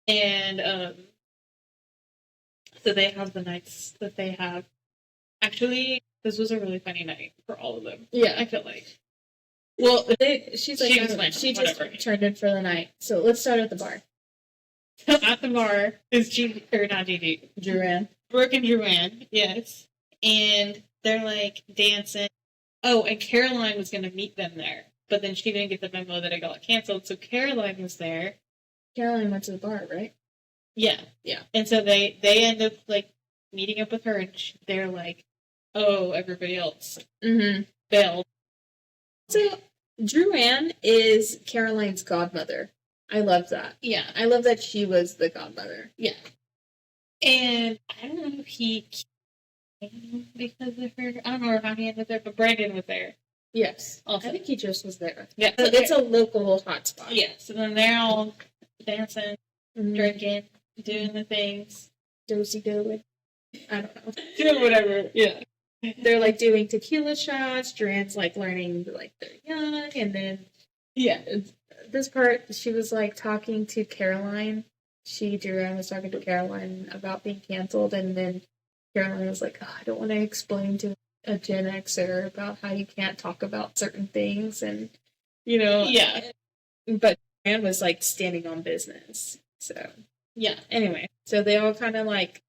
And so they have the nights that they have. Actually, this was a really funny night for all of them. Yeah. I feel like. Well, she's like, She just went, she just whatever. turned in for the night. So let's start at the bar. So at the bar is not Gigi, Duran. Brooke and Joanne, yes. And they're like dancing. Oh, and Caroline was going to meet them there. But then she didn't get the memo that it got canceled. So Caroline was there. Caroline went to the bar, right? Yeah. Yeah. And so they end up like meeting up with her and they're like, oh, everybody else Mm-hmm. bailed. So, Duran is Caroline's godmother. I love that. Yeah. I love that she was the godmother. Yeah. And I don't know if he came because of her. I don't know how he ended there, but Brandon was there. Yes. Also. I think he just was there. Yeah. So it's a local hotspot. Yeah. So then they're all dancing, Mm-hmm. drinking, doing the things. Dosey-do. I don't know. Doing whatever. Yeah. They're like doing tequila shots. Duran's like learning like they're young, and then Yeah. this part she was like talking to Caroline. Duran was talking to Caroline about being canceled, and then Caroline was like, oh, I don't want to explain to a Gen Xer about how you can't talk about certain things, and Yeah. But Duran was like standing on business. So Yeah. anyway, so they all kind of like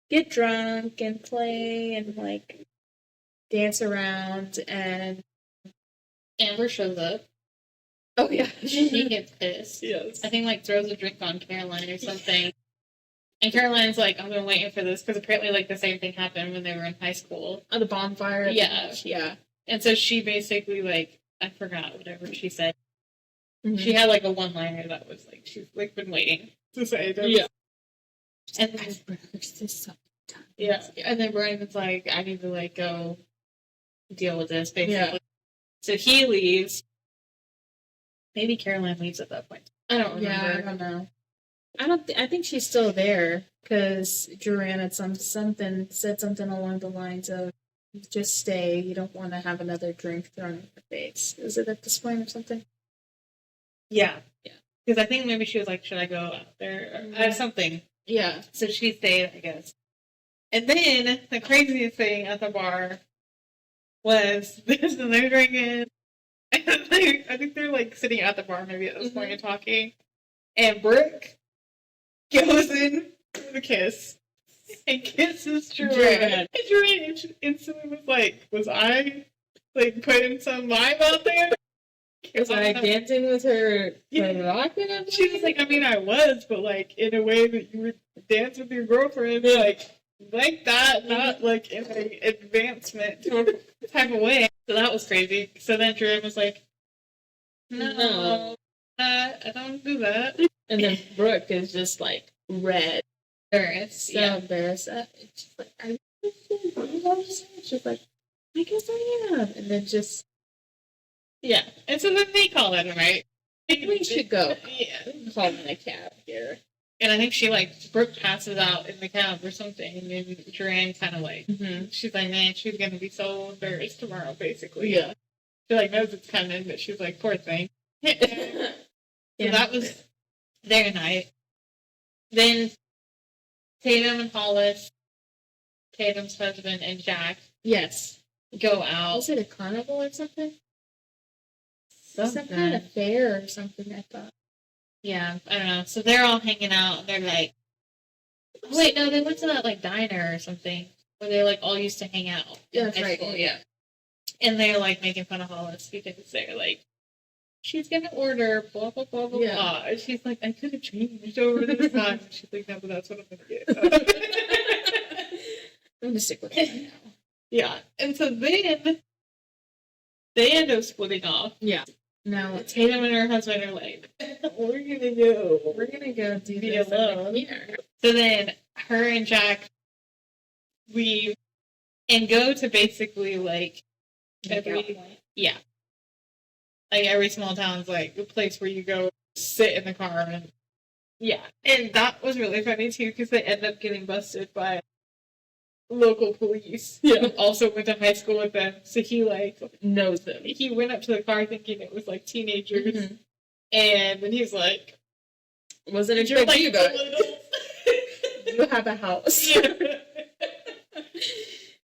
get drunk and play and like dance around, and Amber shows up. oh yeah, She gets pissed. yes, I think like throws a drink on Caroline or something. And Caroline's like, I've been waiting for this because apparently like the same thing happened when they were in high school. on the bonfire. at the Yeah. beach, yeah. And so she basically like, I forgot whatever she said. Mhm. She had like a one-liner that was like, she's like been waiting to say it. Yeah. And I've rehearsed this so many times. yeah. And then Brandon's like, I need to like go deal with this basically. Yeah. So he leaves. Maybe Caroline leaves at that point. I don't Yeah, I remember. don't know. I think she's still there because Duran had said something along the lines of, "Just stay. You don't want to have another drink thrown in your face." Is it at this point or something? Yeah. Yeah. Because I think maybe she was like, should I go out there? I have something. Yeah. So she stayed, I guess. And then the craziest thing at the bar was this, and they're drinking. And I think they're like sitting at the bar maybe at this point and talking. And Brooke goes in for the kiss and kisses Duran. Duran. And Duran instantly was like, was I like putting some mime out there? Was I dancing with her? Yeah. She was like, I mean, I was, but like in a way that you would dance with your girlfriend, like that, not like in an advancement type of way. So that was crazy. So then Duran was like, no, I don't do that. And then Brooke is just like red. Embarrassed, So embarrassed. She's like, are you embarrassed? She's like, I guess I am. And then just, Yeah. And so then they call it, right? we should go. Yeah. Call me a cab here. And I think she like Brooke passes out in the cab or something, and Duran kind of like she's like, man, she's gonna be so embarrassed tomorrow, basically. Yeah. She like knows it's coming, but she's like, poor thing. So Yeah. that was their night. Then Tatum and Hollis, Tatum's husband, and Jack Yes. go out. Was it a carnival or something? Some Something. kind of fair or something, I thought. Yeah, I don't know. So they're all hanging out, and they're like, oh, wait, no, they went to that like diner or something where they like all used to hang out. in That's high right. school. Yeah. And they're like making fun of Hollis because they're like, she's gonna order blah blah blah blah Yeah. blah. And she's like, I could have changed over this time. She's like, no, but that's what I'm gonna get. I'm gonna stick with it now. Yeah. And so then they end up splitting off. Yeah. No, Tatum and her husband are like, we're gonna go. we're gonna go do Be this alone. here. So then her and Jack leave and go to basically like every like every small town's like a place where you go sit in the car and and that was really funny too because they end up getting busted by local police who also went to high school with them. So he like Knows them. he went up to the car thinking it was like teenagers, Mhm. and then he's like, Wasn't "You're expecting like you guys. littles." You have a house. Yeah.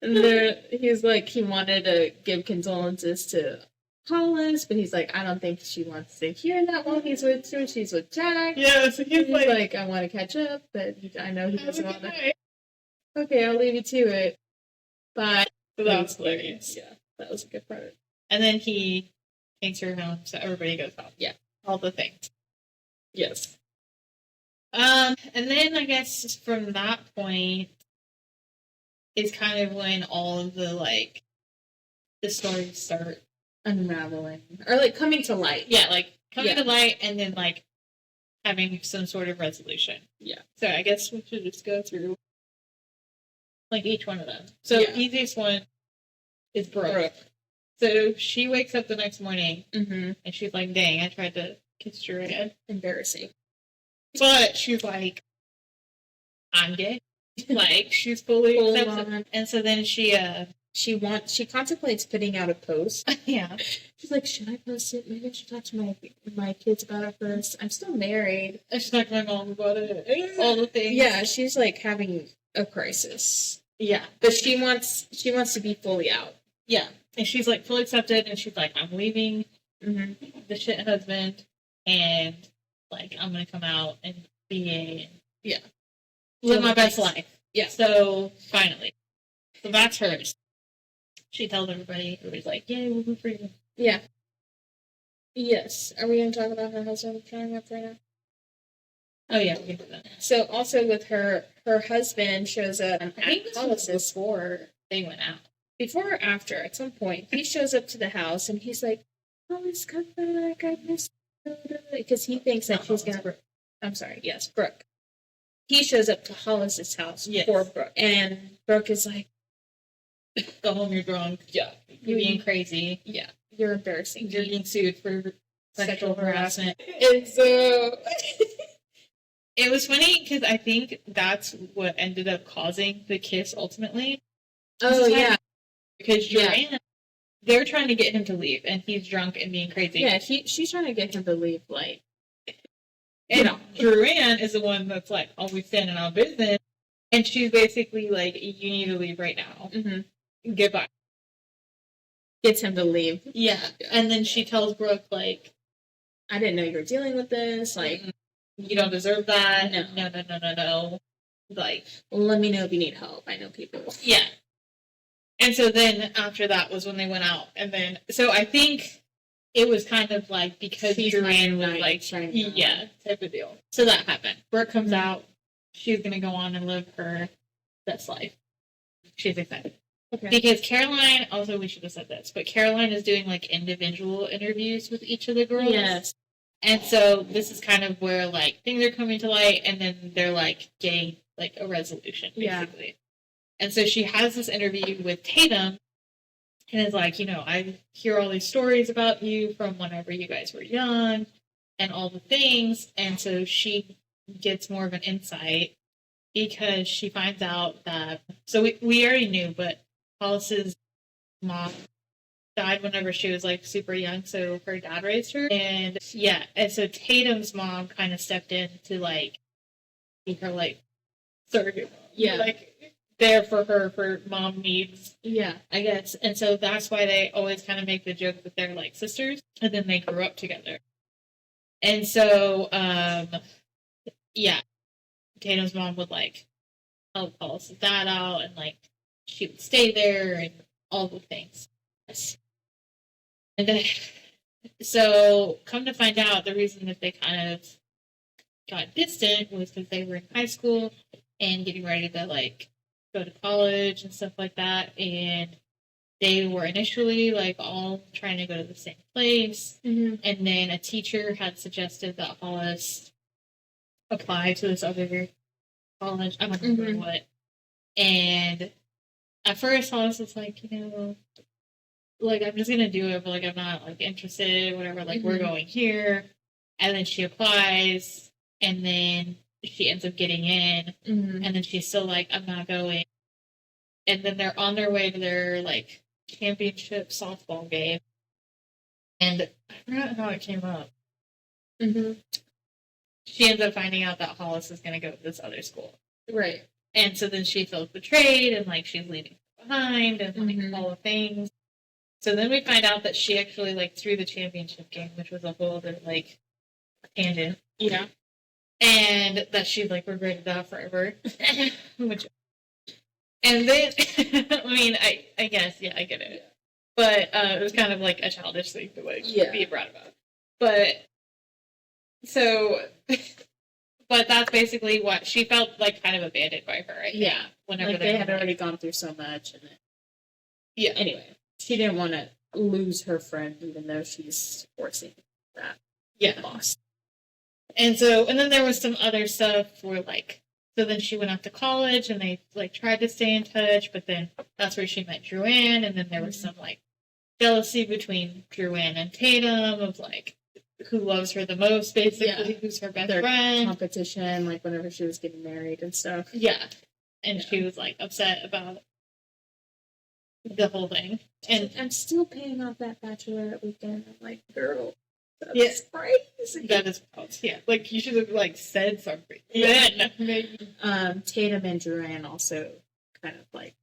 And he's like, he wanted to give condolences to Hollis, but he's like, I don't think she wants to hear that while he's with her. She's with Jack. Yeah, so he's like, I want to catch up, but I know he doesn't want to. Okay, I'll leave you to it. Bye. So that was hilarious. Yeah, that was a good part. And then he takes her home, so everybody goes home. Yeah. All the things. Yes. And then I guess from that point is kind of when all of the, like, the stories start Unraveling. Or, like, coming to light. Yeah, like, coming to light and then, like, having some sort of resolution. Yeah. So I guess we should just go through, like, each one of them. So the easiest one is Brooke. So she wakes up the next morning and she's like, dang, I tried to kiss her again. Embarrassing. But she's like, I'm gay. Like, she's fully accepted. And so then she contemplates putting out a post. Yeah. She's like, should I post it? Maybe I should talk to my kids about it first. I'm still married. And she's talking to my mom about it. All the things. Yeah, she's like having a crisis. Yeah. But she wants to be fully out. Yeah. And she's like fully accepted and she's like, I'm leaving the shit husband and like I'm gonna come out and be gay and live my best life. Yeah. So finally. So that's hers. She tells everybody's like, yay, we'll be free. Yeah. Yes. Are we going to talk about her husband showing up right now? Oh, yeah, we can do that. So, also with her husband shows up. I think this was before they went out. Before or after, at some point, he shows up to the house and he's like, oh, it's come back, I miss you. Because he thinks that she's going to... I'm sorry, yes, Brooke. He shows up to Hollis's house for Brooke. And Brooke is like, go home, you're drunk. Yeah. You're being crazy. Yeah. You're embarrassing. You're getting sued for sexual harassment. And so... It was funny because I think that's what ended up causing the kiss ultimately. Oh, yeah. Because Joanne, they're trying to get him to leave, and he's drunk and being crazy. Yeah, she's trying to get him to leave, like... And Joanne is the one that's like, always standing on business. And she's basically like, you need to leave right now. Mm-hmm. Goodbye. Gets him to leave. Yeah. And then she tells Brooke, like, I didn't know you were dealing with this. Like, you don't deserve that. No. Like, let me know if you need help. I know people. Yeah. And so then after that was when they went out. And then, so I think it was kind of like because Joanne was like, type of deal. So that happened. Brooke comes out. She's going to go on and live her best life. She's excited. Okay. Because Caroline, also we should have said this, but Caroline is doing like individual interviews with each of the girls. Yes. And so this is kind of where like things are coming to light and then they're like getting like a resolution, basically. Yeah. And so she has this interview with Tatum and is like, you know, I hear all these stories about you from whenever you guys were young and all the things. And so she gets more of an insight because she finds out that, so we already knew, but Hollis's mom died whenever she was like super young, so her dad raised her. And so Tatum's mom kind of stepped in to like be her like surrogate mom. Yeah. Like there for her for mom needs. Yeah. I guess. And so that's why they always kind of make the joke that they're like sisters and then they grew up together. And so Tatum's mom would like help Hollis's dad out and like she would stay there and all the things. Yes. And then, so come to find out, the reason that they kind of got distant was because they were in high school and getting ready to like go to college and stuff like that. And they were initially like all trying to go to the same place. Mm-hmm. And then a teacher had suggested that Hollis apply to this other college. I don't remember what. And at first, Hollis was like, you know, like, I'm just going to do it, but, like, I'm not, like, interested, whatever. Like, we're going here. And then she applies, and then she ends up getting in. Mm-hmm. And then she's still like, I'm not going. And then they're on their way to their, like, championship softball game. And I forgot how it came up. Mm-hmm. She ends up finding out that Hollis is going to go to this other school. Right. And so then she feels betrayed, and, like, she's leaving her behind and like all the things. So then we find out that she actually like threw the championship game, which was a whole other like tangent. Yeah. And that she like regretted that forever. Which, and then I mean, I guess I get it, but it was kind of like a childish thing to like be brought about. But so, but that's basically what she felt like, kind of abandoned by her. I think, whenever like they had already gone through so much, and anyway, she didn't want to lose her friend, even though she's forcing that loss. And so, and then there was some other stuff where, like, so then she went off to college, and they, like, tried to stay in touch, but then that's where she met Drew-Ann, and then there was some, like, jealousy between Drew-Ann and Tatum of, like, who loves her the most, basically, who's her best friend. Competition, like, whenever she was getting married and stuff. Yeah. And she was, like, upset about the whole thing. And I'm still paying off that bachelorette weekend. I'm like, girl. That's crazy. That is false. Yeah, like you should have like said something. Then maybe. Tatum and Drew-Ann also kind of like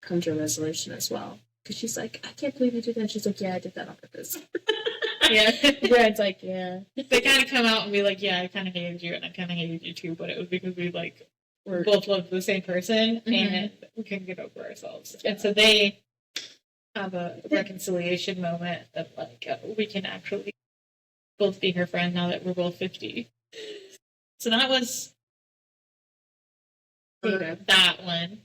come to a resolution as well, because she's like, I can't believe you did that. She's like, yeah, I did that on purpose. Yeah, Brad's like, yeah. They kind of come out and be like, yeah, I kind of hated you, and I kind of hated you too, but it was because we like both loved the same person, and we couldn't get over ourselves, and so they have a reconciliation moment of like we can actually both be her friend now that we're both 50. So that was that one.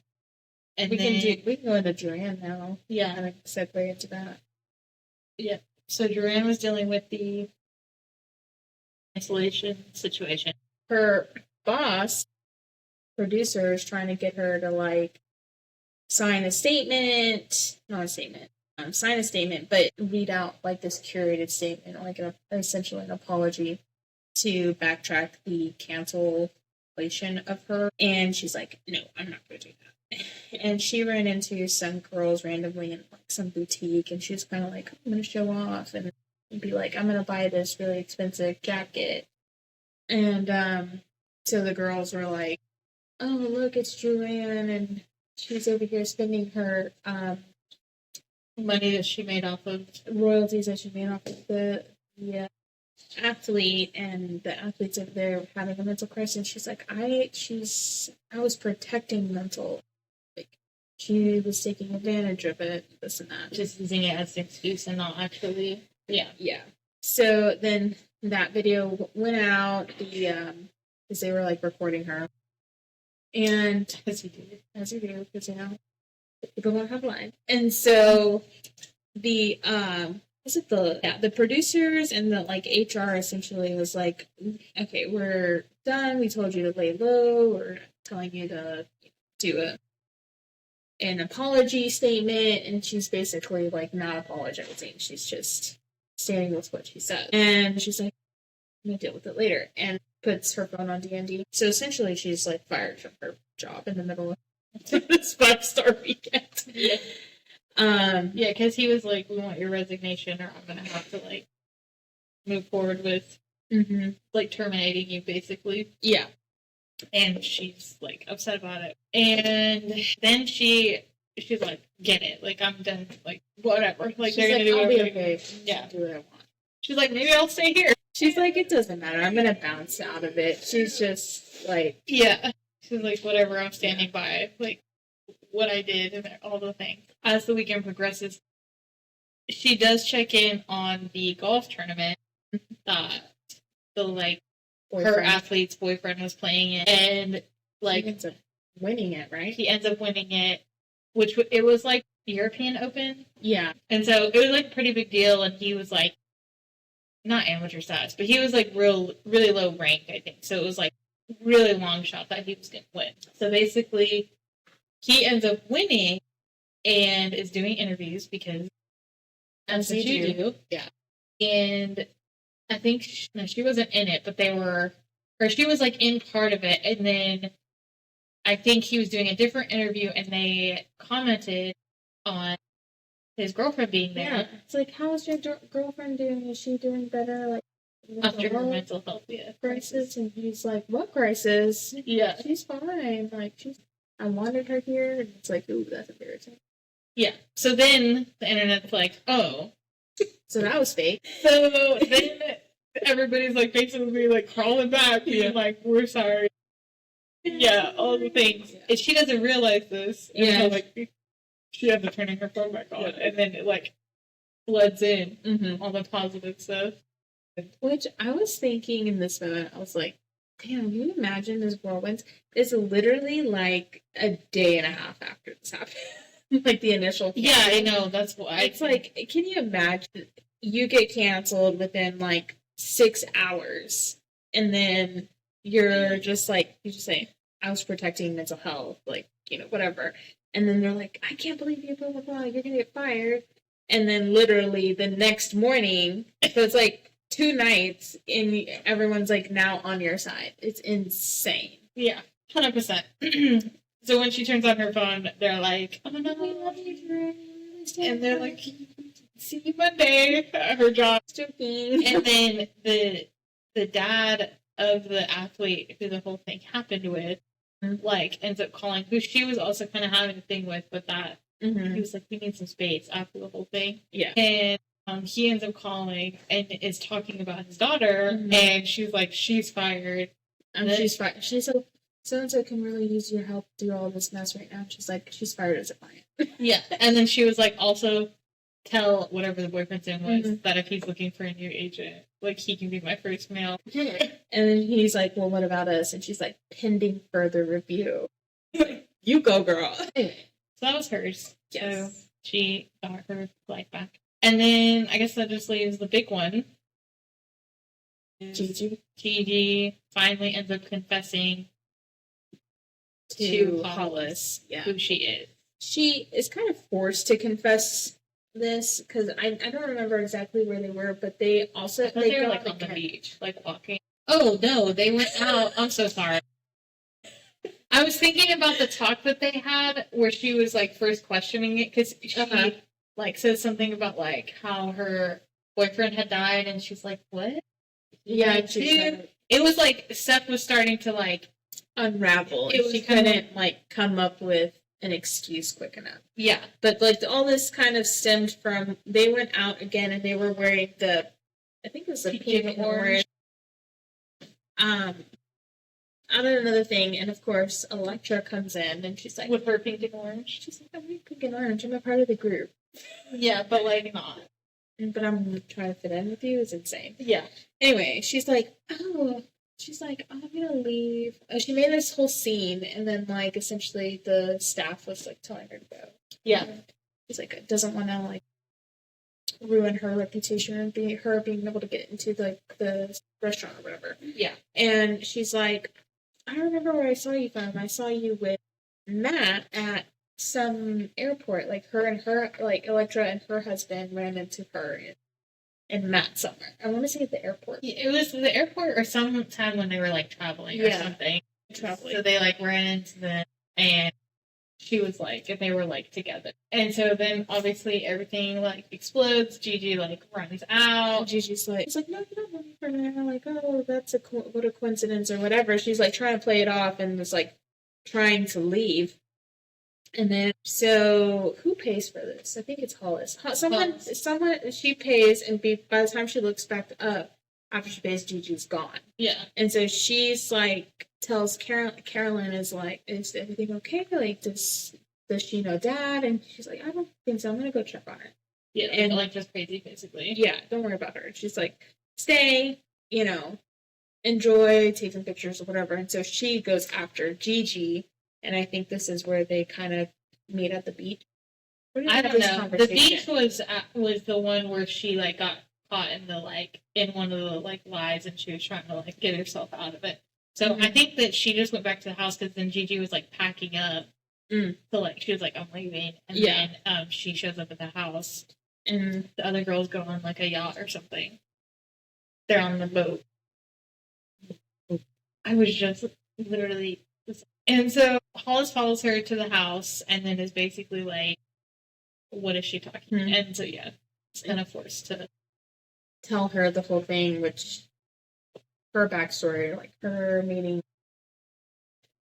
And we can go into Drew-Ann now. Yeah. And segue into that. Yeah. So Drew-Ann was dealing with the isolation situation. Her boss, producer, is trying to get her to like sign a statement. Not a statement. Sign a statement, but read out like this curated statement, like essentially an apology to backtrack the cancellation of her. And she's like, no, I'm not going to do that. And she ran into some girls randomly in like some boutique, and she was kind of like, I'm going to show off and be like, I'm going to buy this really expensive jacket. And so the girls were like, oh, look, it's Drew-Ann, and she's over here spending her money that she made off of royalties that she made off of the athlete, and the athlete's over there having a mental crisis. She's like, I was protecting mental, like she was taking advantage of it, this and that, just using it as an excuse and not actually. Yeah. So then that video went out, because they were like recording her, and as you do, because you know people don't have lines. And so the the producers and the like HR essentially was like, okay, we're done. We told you to lay low. We're telling you to do an apology statement, and she's basically like not apologizing. She's just standing with what she said. And she's like, I'm gonna deal with it later, and puts her phone on DND. So essentially she's like fired from her job in the middle of this 5-star weekend. Because he was like, we want your resignation, or I'm gonna have to like move forward with like terminating you, basically. Yeah. And she's like upset about it, and then she's like, get it, like I'm done, like whatever, like she's they're like, gonna do I'll whatever. be okay. Yeah, do what I want. She's like, maybe I'll stay here. She's like, it doesn't matter. I'm gonna bounce out of it. She's just like, she's like, whatever. I'm standing by like what I did and all the things. As the weekend progresses, she does check in on the golf tournament that the like boyfriend. Her athlete's boyfriend was playing in, and like he ends up winning it, right? He ends up winning it, which it was like the European Open. Yeah, and so it was like a pretty big deal, and he was like not amateur status, but he was like really low rank, I think. So it was like really long shot that he was going to win. So basically, he ends up winning and is doing interviews because that's what you do. Yeah. And I think she wasn't in it, but she was like in part of it. And then I think he was doing a different interview, and they commented on his girlfriend being there. Yeah. It's like, how's your girlfriend doing? Is she doing better? Like after her mental health crisis? And he's like, what crisis? Yeah. She's fine. Like, I wanted her here. And it's like, ooh, that's embarrassing. Yeah. So then the internet's like, oh. So that was fake. So then everybody's like basically like crawling back, being like, we're sorry. Yeah, all the things. And she doesn't realize this. And so, like, she ends up turning her phone back on. And then it, like, floods in all the positive stuff. Which I was thinking in this moment, I was like, damn, can you imagine this whirlwind? It's literally like a day and a half after this happened. Like the initial cancel. Yeah, I know. That's why. It's like, can you imagine you get canceled within like 6 hours and then you're just like, you just say, I was protecting mental health, like, you know, whatever. And then they're like, I can't believe you, blah, blah, blah, you're going to get fired. And then literally the next morning, so it's like 2 nights and everyone's like now on your side. It's insane. Yeah, 100%. So when she turns on her phone, they're like, oh no, we love you. And they're like, see you Monday. Her job. Joking. And then the dad of the athlete who the whole thing happened with, like, ends up calling, who she was also kind of having a thing with, but that he was like, we need some space after the whole thing. Yeah. And he ends up calling and is talking about his daughter, and she's like, she's fired. And she's fired. She's like, so-and-so can really use your help through all this mess right now. She's like, she's fired as a client. Yeah. And then she was like, also tell whatever the boyfriend's name was that if he's looking for a new agent, like, he can be my first male. And then he's like, well, what about us? And she's like, pending further review. You go, girl. So that was hers. Yes. So she got her life back. And then I guess that just leaves the big one. Gigi finally ends up confessing to Hollis who she is. She is kind of forced to confess this because I don't remember exactly where they were, but they also they were like on the beach, like walking. Oh no, they went out. I'm so sorry. I was thinking about the talk that they had where she was like first questioning it because she like says something about like how her boyfriend had died, and she's like, "What?" Yeah, it was like Seth was starting to like unravel. She couldn't like come up with an excuse quick enough. Yeah, but like all this kind of stemmed from they went out again and they were wearing I think it was the pink and orange. Out of another thing, and of course Electra comes in and she's like, with her pink and orange. She's like, I'm pink and orange. I'm a part of the group. Yeah, but like not. But I'm trying to fit in with you. It's insane. Yeah. Anyway, she's like, I'm gonna leave. She made this whole scene, and then like essentially the staff was like telling her to go. Yeah. She's like, doesn't want to like ruin her reputation and being able to get into the restaurant or whatever. Yeah. And she's like, I don't remember where I saw you from. I saw you with Matt at some airport. Like Electra and her husband ran into her and Matt somewhere. I want to say at the airport. Yeah, it was the airport or sometime when they were like traveling or something. So they like ran into them, and she was like, and they were like together. And so then obviously everything like explodes. Gigi like runs out. And Gigi's like, it's like, no, you don't want me for now. Like, oh, that's what a coincidence or whatever. She's like trying to play it off and was like trying to leave. And then, so who pays for this? I think it's Hollis. Someone, she pays, and by the time she looks back up, after she pays, Gigi's gone. Yeah. And so she's like, tells Carolyn is like, is everything okay? Like, does she know Dad? And she's like, I don't think so. I'm going to go check on her. Yeah, and like just crazy, basically. Yeah, don't worry about her. And she's like, stay, enjoy, take some pictures or whatever. And so she goes after Gigi. And I think this is where they kind of meet at the beach. I don't know. The beach was the one where she like got caught in one of the like lies, and she was trying to like get herself out of it. So I think that she just went back to the house because then Gigi was like packing up. So like she was like, I'm leaving, and then she shows up at the house, and the other girls go on like a yacht or something. They're on the boat. I was just literally. And so Hollis follows her to the house and then is basically like, what is she talking about? And so, yeah, it's kind of forced to tell her the whole thing, which her backstory, like her meeting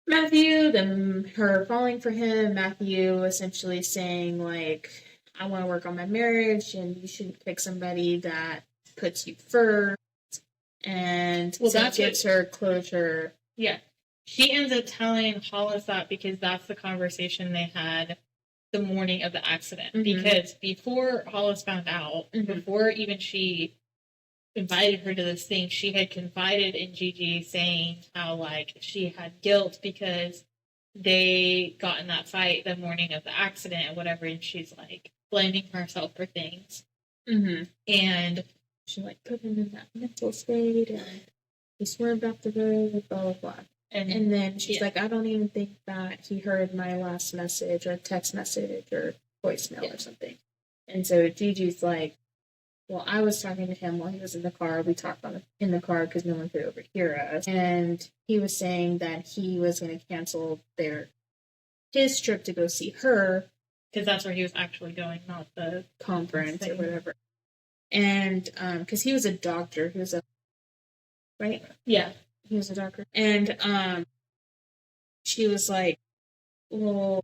Matthew, then her falling for him, Matthew essentially saying, like, I want to work on my marriage, and you shouldn't pick somebody that puts you first. And Well, so that gives her closure. Yeah. She ends up telling Hollis that because that's the conversation they had the morning of the accident. Mhm. Because before Hollis found out, before even she invited her to this thing, she had confided in Gigi saying how, like, she had guilt because they got in that fight the morning of the accident and whatever, and she's, like, blaming herself for things. Mm-hmm. And she, like, put him in that mental state, and he swerved off the road, blah, blah, blah. And then she's like, I don't even think that he heard my last message or text message or voicemail or something. And so Gigi's like, well, I was talking to him while he was in the car. We talked in the car because no one could overhear us. And he was saying that he was going to cancel his trip to go see her. Because that's where he was actually going, not the conference or whatever. And because he was a doctor. He was right? Yeah. He was a doctor. And she was like, well,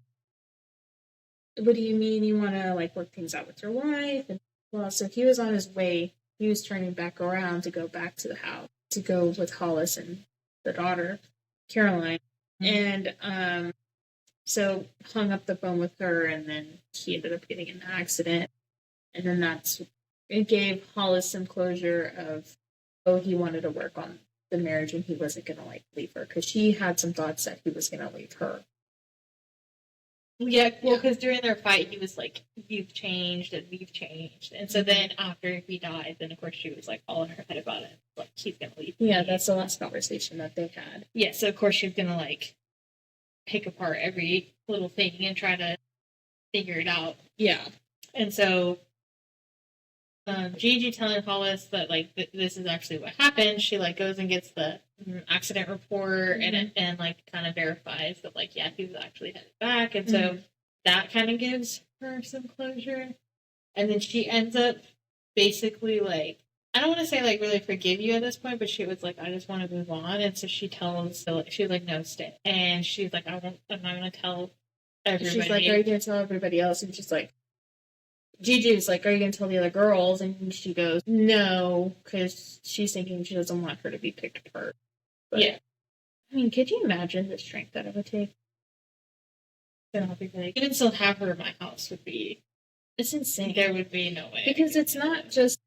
what do you mean you want to, like, work things out with your wife? And, well, so he was on his way. He was turning back around to go back to the house, to go with Hollis and the daughter, Caroline. Mm-hmm. And so hung up the phone with her, and then he ended up getting in an accident. And then it gave Hollis some closure of, oh, he wanted to work on the marriage and he wasn't going to, like, leave her. Because she had some thoughts that he was going to leave her. Yeah, well, because during their fight, he was like, you've changed and we've changed. And so then after he died, then of course she was like all in her head about it. Like, he's going to leave me. Yeah, that's the last conversation that they had. Yeah, so of course she's going to, like, pick apart every little thing and try to figure it out. Yeah. And so Gigi telling Hollis that, like, this is actually what happened. She, like, goes and gets the accident report and like kind of verifies that, like, yeah, he was actually headed back. And so that kind of gives her some closure. And then she ends up basically, like, I don't want to say, like, really forgive you at this point, but she was like, I just want to move on. And so she tells, she's like, no, stay. And she's like, I'm not going to tell everybody. She's like, are you going to tell everybody else? And she's like, Gigi's like, are you going to tell the other girls? And she goes, no, because she's thinking she doesn't want her to be picked apart. But, yeah. I mean, could you imagine the strength that it would take? Even still have her in my house would be... It's insane. There would be no way. Because it's not just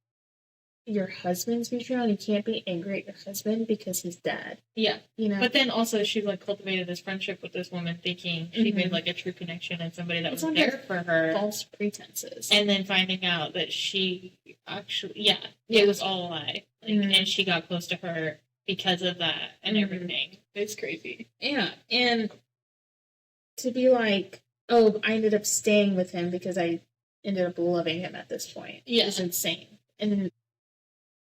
your husband's betrayal. You can't be angry at your husband because he's dead. Yeah. You know? But then also she, like, cultivated this friendship with this woman thinking she made, like, a true connection and somebody that was there for her. False pretenses. And then finding out that she actually, it was all a lie. Like, and she got close to her because of that and everything. It's crazy. Yeah. And to be like, oh, I ended up staying with him because I ended up loving him at this point. Yeah. It's insane. And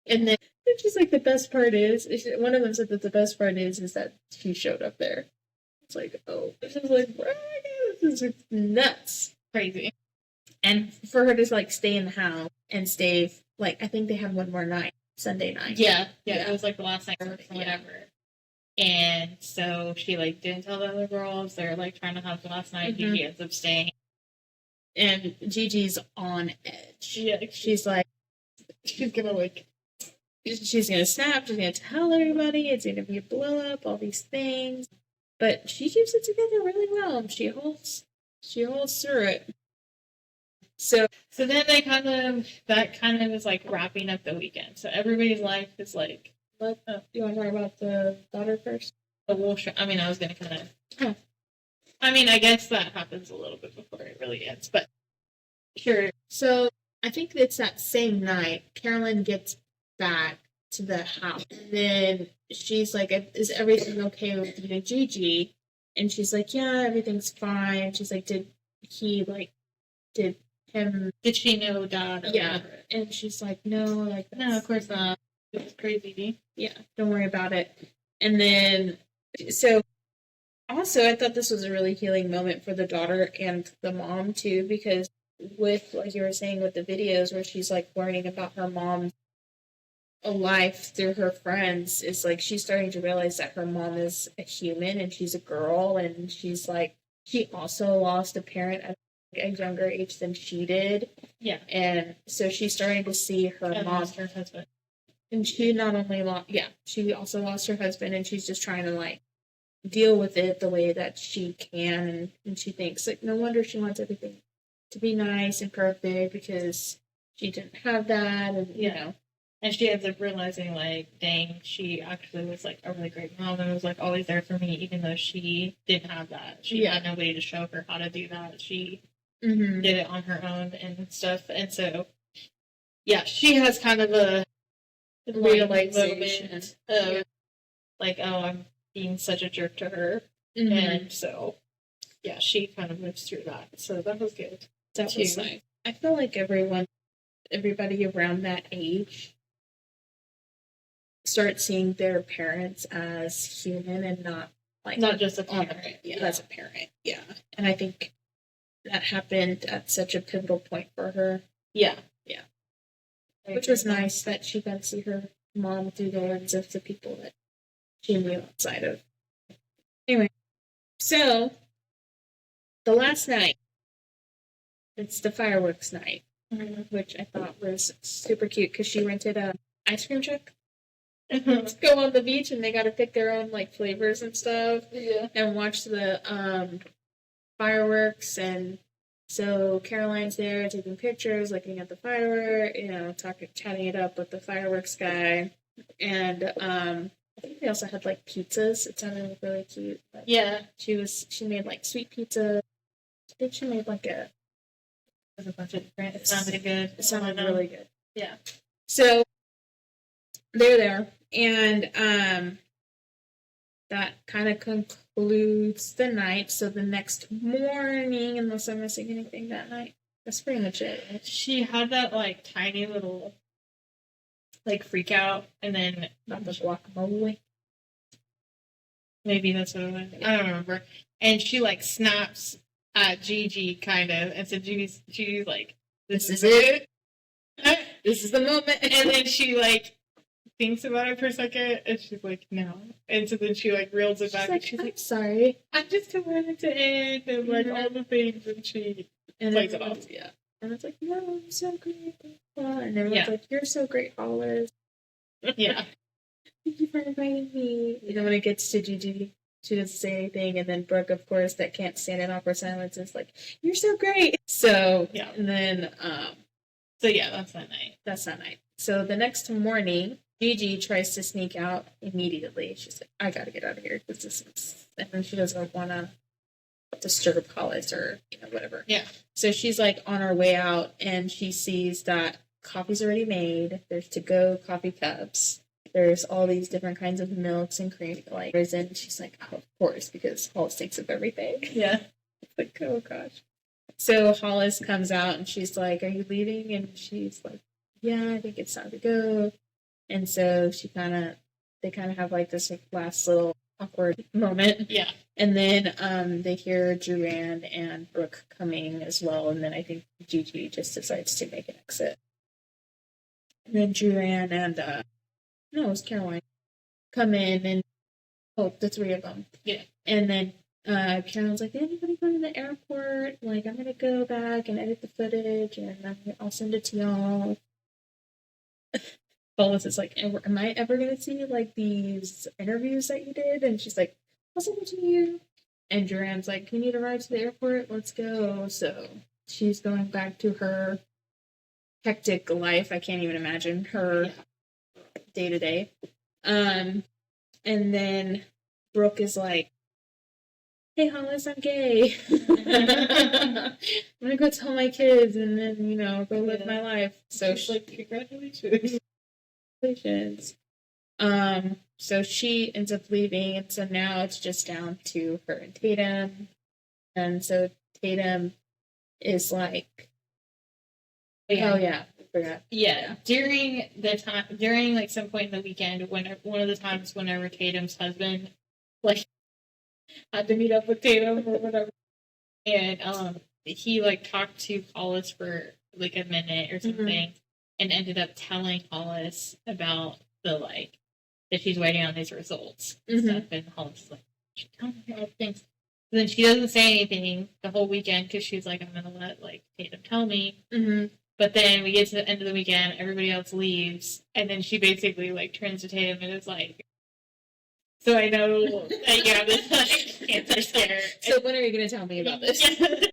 then it's just like the best part is, one of them said that the best part is that she showed up there. It's like, oh, this is like, this is nuts. Crazy. And for her to, like, stay in the house and stay, like, I think they had one more night, Sunday night. Yeah. It was like the last night or whatever. And so she, like, didn't tell the other girls. They're, like, trying to have the last night. Gigi ends up staying. And Gigi's on edge. Yeah. She's like, she's gonna, like, she's gonna snap, she's gonna tell everybody, it's gonna be a blow up, all these things. But she keeps it together really well. She holds through it. So then that kind of is, like, wrapping up the weekend. So everybody's life is like, you want to talk about the daughter first? I was gonna kind of. I guess that happens a little bit before it really ends, but sure. So I think it's that same night Carolyn gets back to the house, and then she's like, is everything okay with you and Gigi? And she's like, yeah, everything's fine. She's like, did she know Dad? Yeah. And she's like, no, like, no, of course not. It's crazy. Yeah, don't worry about it. And then, so also, I thought this was a really healing moment for the daughter and the mom too, because with, like you were saying, with the videos where she's, like, learning about her mom's life through her friends is like she's starting to realize that her mom is a human and she's a girl, and she's like she also lost a parent at a younger age than she did. Yeah. And so she's starting to see her And mom. lost her husband. And she not only lost, she also lost her husband, and she's just trying to like deal with it the way that she can. And she thinks like no wonder she wants everything to be nice and perfect because she didn't have that, and you know. And she ends up realizing, like, dang, she actually was, like, a really great mom and was, like, always there for me, even though she didn't have that. She had nobody to show her how to do that. She did it on her own and stuff. And so, yeah, she has kind of a realization moment of, like, oh, I'm being such a jerk to her. And so, yeah, she kind of moves through that. So that was good. That was nice. I feel like everybody around that age start seeing their parents as human and not just a parent. As a parent. Yeah. And I think that happened at such a pivotal point for her. Yeah. Which was nice that she got to see her mom through the lens of the people that she knew outside of. Anyway, so the last night, it's the fireworks night, which I thought was super cute because she rented a ice cream truck to go on the beach, and they got to pick their own like flavors and stuff, and watch the fireworks. And so Caroline's there taking pictures, looking at the firework, chatting it up with the fireworks guy, and I think they also had like pizzas. It sounded like really cute. But she made like sweet pizza. I think she made like a bunch of different. It sounded good. It sounded really good. Yeah. So they're there, and that kind of concludes the night. So the next morning, unless I'm missing anything that night, that's pretty much it. She had that like tiny little like freak out, and then Not the guacamole. maybe that's what it was. I don't remember. And she like snaps at Gigi kind of, and so Gigi's like, "This is it. This is the moment." And then she like thinks about it for a second, and she's like, "No." And so then she like reels it back, and she's like, "Sorry, I just wanted it to end," and like all the things, and she plays it off. Yeah. And it's like, "No, I'm so great." And everyone's like, "You're so great, Hollis." Yeah. Thank you for inviting me. You know, when it gets to Gigi, she doesn't say anything, and then Brooke, of course, that can't stand an awkward silence, is like, "You're so great." So and then so that's that night. That's that night. So the next morning, Gigi tries to sneak out immediately. She's like, "I gotta get out of here," and then she doesn't want to disturb Hollis or whatever. Yeah. So she's like on her way out, and she sees that coffee's already made. There's to-go coffee cups. There's all these different kinds of milks and cream, like risen. She's like, "Oh, of course," because Hollis thinks of everything. Yeah. It's like, oh gosh. So Hollis comes out, and she's like, "Are you leaving?" And she's like, "Yeah, I think it's time to go." And so they kind of have like this like, last little awkward moment. Yeah. And then they hear Duran and Brooke coming as well. And then I think Gigi just decides to make an exit. And then Duran and, no, it was Caroline, come in, and, the three of them. Yeah. And then Caroline's like, "Did anybody go to the airport? Like, I'm going to go back and edit the footage, and I'll send it to y'all." Hollis is like, "Am I ever going to see, like, these interviews that you did?" And she's like, "I'll send it to you." And Duran's like, "We need to ride to the airport. Let's go." So she's going back to her hectic life. I can't even imagine her day-to-day. And then Brooke is like, "Hey, Hollis, I'm gay. I'm going to go tell my kids and then, go live my life." So she's like, "Congratulations." So she ends up leaving, and so now it's just down to her and Tatum. And so Tatum is like, I forgot. Yeah. During like some point in the weekend, one of the times whenever Tatum's husband like had to meet up with Tatum or whatever, and he like talked to Hollis for like a minute or something, and ended up telling Hollis about the like that she's waiting on these results and stuff. And Hollis is like, "She told me all the things." And then she doesn't say anything the whole weekend because she's like, "I'm gonna let like Tatum tell me." But then we get to the end of the weekend, everybody else leaves, and then she basically like turns to Tatum and is like, "So I know that you have this like cancer scare. So when are you going to tell me about this?"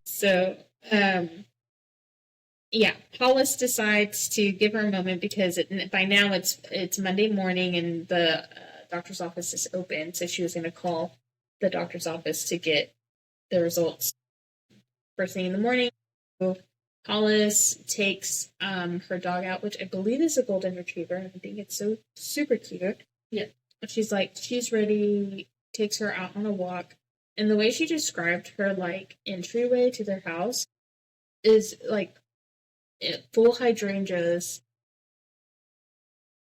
So, Hollis decides to give her a moment because by now it's Monday morning and the doctor's office is open. So she was going to call the doctor's office to get the results first thing in the morning. So Hollis takes her dog out, which I believe is a golden retriever. I think it's so super cute. Yeah. She's ready, takes her out on a walk. And the way she described her, like, entryway to their house is, like, full hydrangeas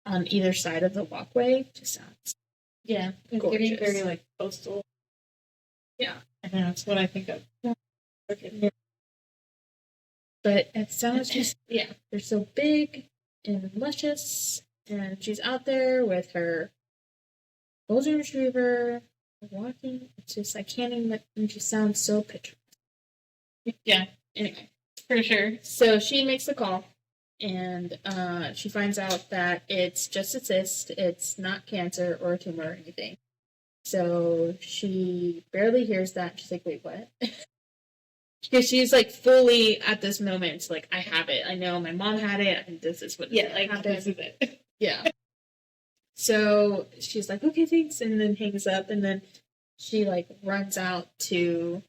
on either side of the walkway. Just sounds Yeah, it's gorgeous. getting very like coastal. Yeah. And that's what I think of. Okay. But it sounds just, Yeah. they're so big and luscious. And she's out there with her golden retriever walking. It's just, I can't even, it just sounds so picturesque. Yeah, Anyway. for sure. So she makes the call, and she finds out that it's just a cyst. It's not cancer or a tumor or anything. So she barely hears that. She's like, "Wait, what?" Because she's like fully at this moment. It's like, I have it. I know my mom had it. I think this is what happened. This is it. Yeah. So she's like, "Okay, thanks," and then hangs up, and then she like runs out to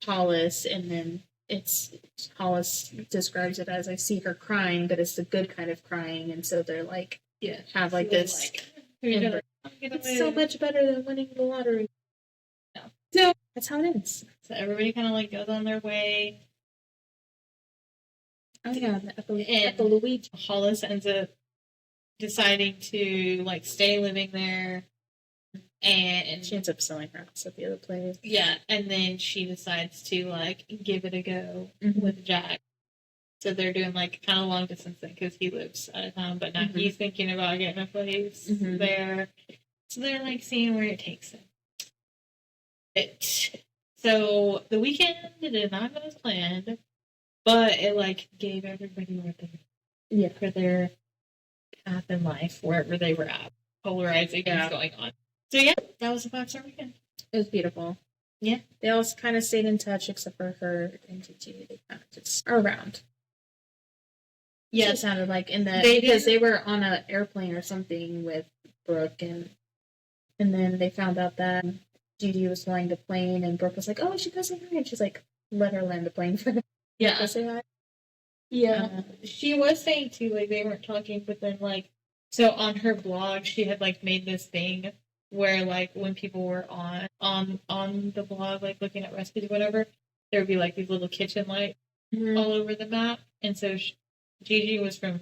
Hollis, and then Hollis describes it as, "I see her crying, but it's the good kind of crying," and so they're like, have like this. It's so much better than winning the lottery. Yeah. So that's how it ends. So everybody kind of like goes on their way. Oh yeah, And the Luigi. Hollis ends up deciding to like stay living there, and She ends up selling her house at the other place. yeah, and then she decides to like give it a go with Jack. So they're doing like kind of long distance thing because he lives out of town, but now he's thinking about getting a place there. So they're like seeing where it takes them. So the weekend did not go as planned, but it like gave everybody what they needed for their path in life, wherever they were at. Polarizing things going on. So yeah, that was a 5-star weekend. It was beautiful. Yeah. They all kind of stayed in touch except for her and Gigi. They kind of just are around. Yeah, it sounded like because they were on an airplane or something with Brooke, and then they found out that Gigi was flying the plane, and Brooke was like, "Oh, she goes say hi," and she's like, "Let her land the plane for them." Yeah, go say hi. Yeah, she was saying too, like they weren't talking, but then like so on her blog, she had like made this thing where like when people were on the blog, like looking at recipes or whatever, there would be like these little kitchen lights all over the map, and so Gigi was from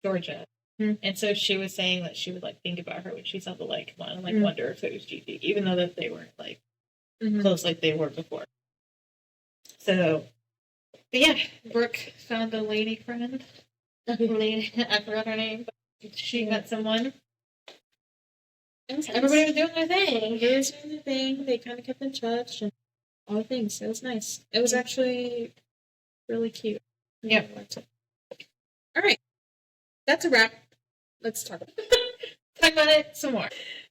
Georgia. And so she was saying that she would like think about her when she saw the light come on and like wonder if it was Gigi, even though that they weren't like close like they were before. So, but yeah, Brooke found a lady friend. I forgot her name, but she met someone. Everybody was doing their thing. Everybody was doing their thing. They kind of kept in touch and all the things. It was nice. It was actually really cute. Yeah. All right. That's a wrap. Let's talk about it. Talk about it some more.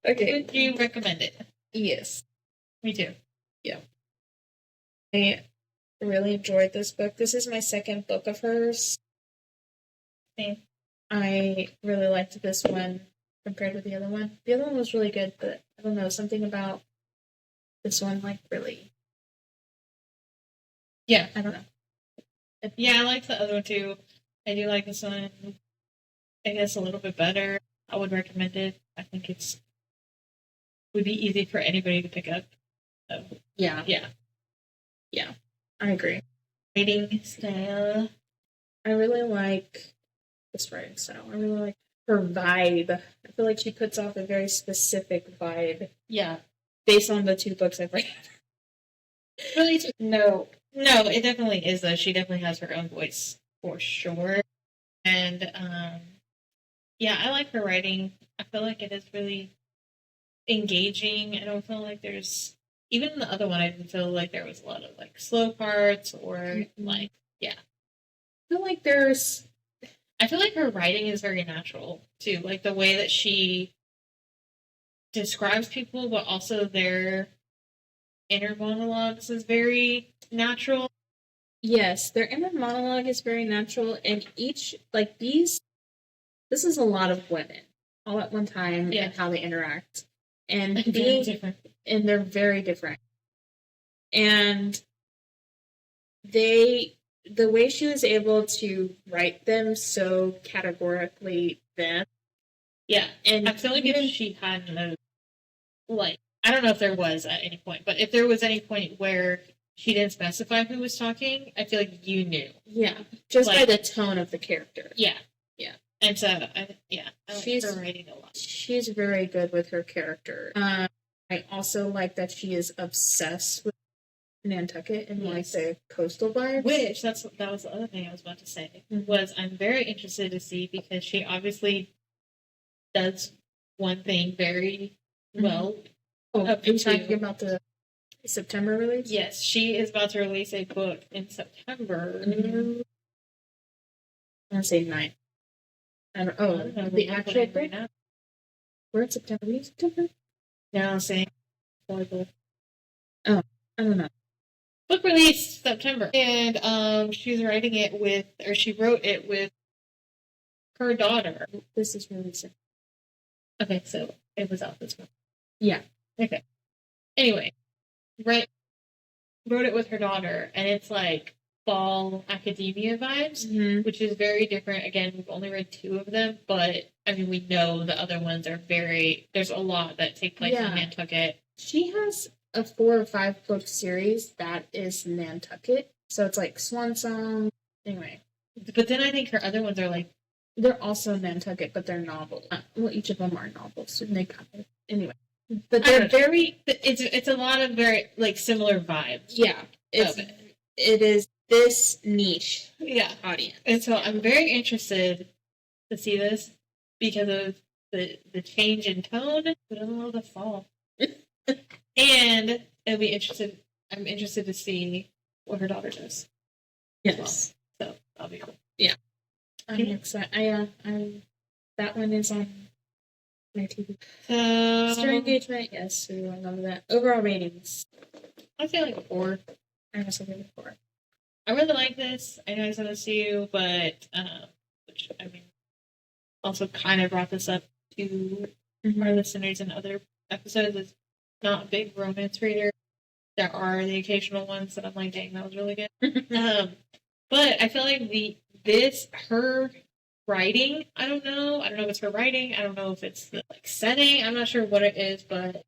Okay. Would you recommend it? Yes. Me too. Yeah. I really enjoyed this book. This is my second book of hers. Same. I really liked this one compared with the other one. The other one was really good, but I don't know, something about this one, like, really... Yeah. I don't know. Yeah, I like the other one too. I do like this one, I guess, a little bit better. I would recommend it. I think would be easy for anybody to pick up. So, Yeah. I agree. Writing style. I really like this writing style. I really like her vibe. I feel like she puts off a very specific vibe. Yeah. Based on the 2 books I've read. Really? No, it definitely is, though. She definitely has her own voice, for sure. And yeah, I like her writing. I feel like it is really engaging. I don't feel like there's even in the other one. I didn't feel like there was a lot of like slow parts or like yeah. I feel like there's. I feel like her writing is very natural too, like the way that she describes people, but also their inner monologues is very natural. Yes, their inner monologue is very natural, and each like these. This is a lot of women all at one time and how they interact, and being different, and they're very different, and the way she was able to write them so categorically then. Yeah, and I feel like if she hadn't, like, I don't know if there was at any point, but if there was any point where she didn't specify who was talking, I feel like you knew. Yeah, just like, by the tone of the character. Yeah. Yeah. And so, I like her writing a lot. She's very good with her character. I also like that she is obsessed with Nantucket and like the coastal vibes. Which that was the other thing I was about to say. Was I'm very interested to see because she obviously does one thing very well. Oh, are you talking about the September release? Yes, she is about to release a book in September. I want to say 9. I don't know. The actual book? Right now. We're in September. Are September? No, I'm saying. Oh, I don't know. Book release September, and she's writing it with, or she wrote it with her daughter. This is really simple. Okay, so it was out this month. Yeah. Okay. Anyway, wrote it with her daughter, and it's like fall academia vibes, which is very different. Again, we've only read 2 of them, but I mean, we know the other ones are there's a lot that take place in Nantucket. She has a 4 or 5 book series that is Nantucket. So it's like Swan Song. Anyway. But then I think her other ones are like, they're also Nantucket, but they're novels. Well, each of them are novels. And they kind of, anyway. But they're very, it's a lot of very like similar vibes. Yeah. It is this niche audience. And so I'm very interested to see this because of the change in tone, but I love the fall. And I'm interested to see what her daughter does. Yes. Well. So that'll be cool. Yeah. I'm excited. That one is on my TV. Star engagement, yes, we love that. Overall ratings. I'd say like a 4. I was looking for 4. I really like this. I know I said this to you, but which I mean also kind of brought this up to our listeners in other episodes. It's not a big romance reader. There are the occasional ones that I'm like, dang, that was really good. But I feel like her writing, I don't know if it's her writing, I don't know if it's the like setting, I'm not sure what it is, but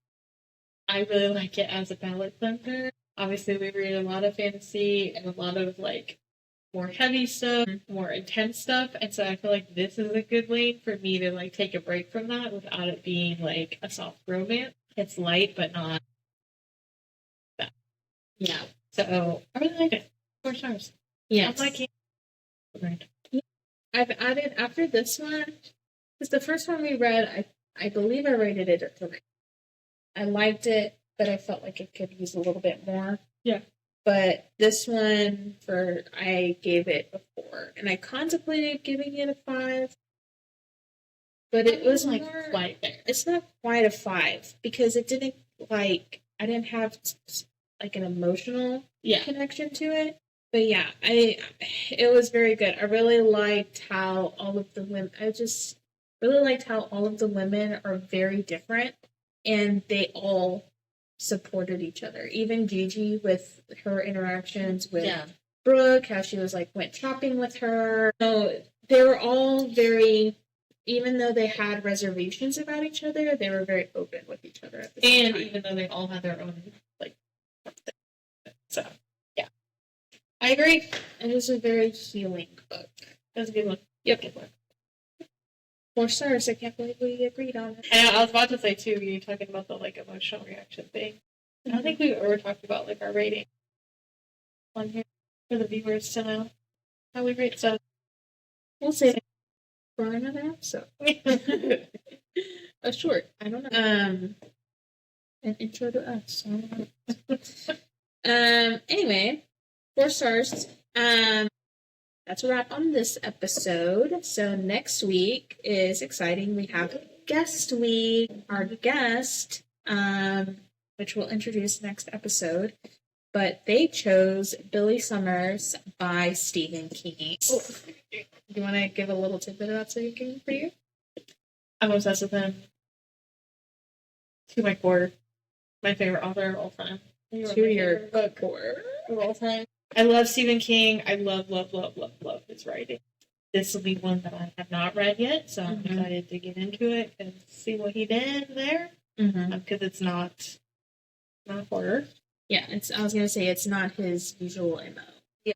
I really like it as a palette cleanser. Obviously, we read a lot of fantasy and a lot of like more heavy stuff, more intense stuff, and so I feel like this is a good lane for me to like take a break from that without it being like a soft romance. It's light, but not that. Yeah. So I really like it. 4 stars. Yeah. I'm liking it. I've added after this one because the first one we read, I believe I rated it a 3. I liked it, but I felt like it could use a little bit more. Yeah. But this one, I gave it a 4, and I contemplated giving it a 5. But it was like more, quite there. It's not quite a 5 because it didn't I didn't have like an emotional connection to it. But yeah, it was very good. I really liked how all of the women. I just really liked how all of the women are very different, and they all supported each other. Even Gigi with her interactions with Brooke, how she was like went shopping with her. So they were all very, even though they had reservations about each other, they were very open with each other at the same time. Even though they all had their own like, so yeah, I agree. It was a very healing book. That was a good one. Yep. Good one. 4 stars. I can't believe we agreed on it. And I was about to say too, you talking about the like emotional reaction thing. I don't think we ever talked about like our rating on here for the viewers to know how we rate stuff. We'll say for another episode. A short. I don't know. An intro to us. I don't know. Anyway, 4 stars. That's a wrap on this episode. So next week is exciting. We have guest week. Our guest, which we'll introduce next episode. But they chose Billy Summers by Stephen King. Oh, you want to give a little tidbit about Stephen King for you? I'm obsessed with him. To my core. My favorite author of all time. To your core of all time. I love Stephen King. I love his writing. This will be one that I have not read yet, so I'm excited to get into it and see what he did there. Because it's not horror. Yeah, I was gonna say it's not his usual MO. Yeah.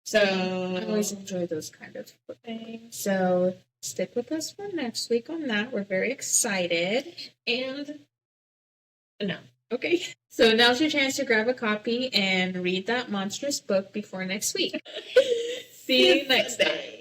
So I always enjoy those kind of things. So stick with us for next week on that. We're very excited. And no. Okay. So now's your chance to grab a copy and read that monstrous book before next week. See you next time.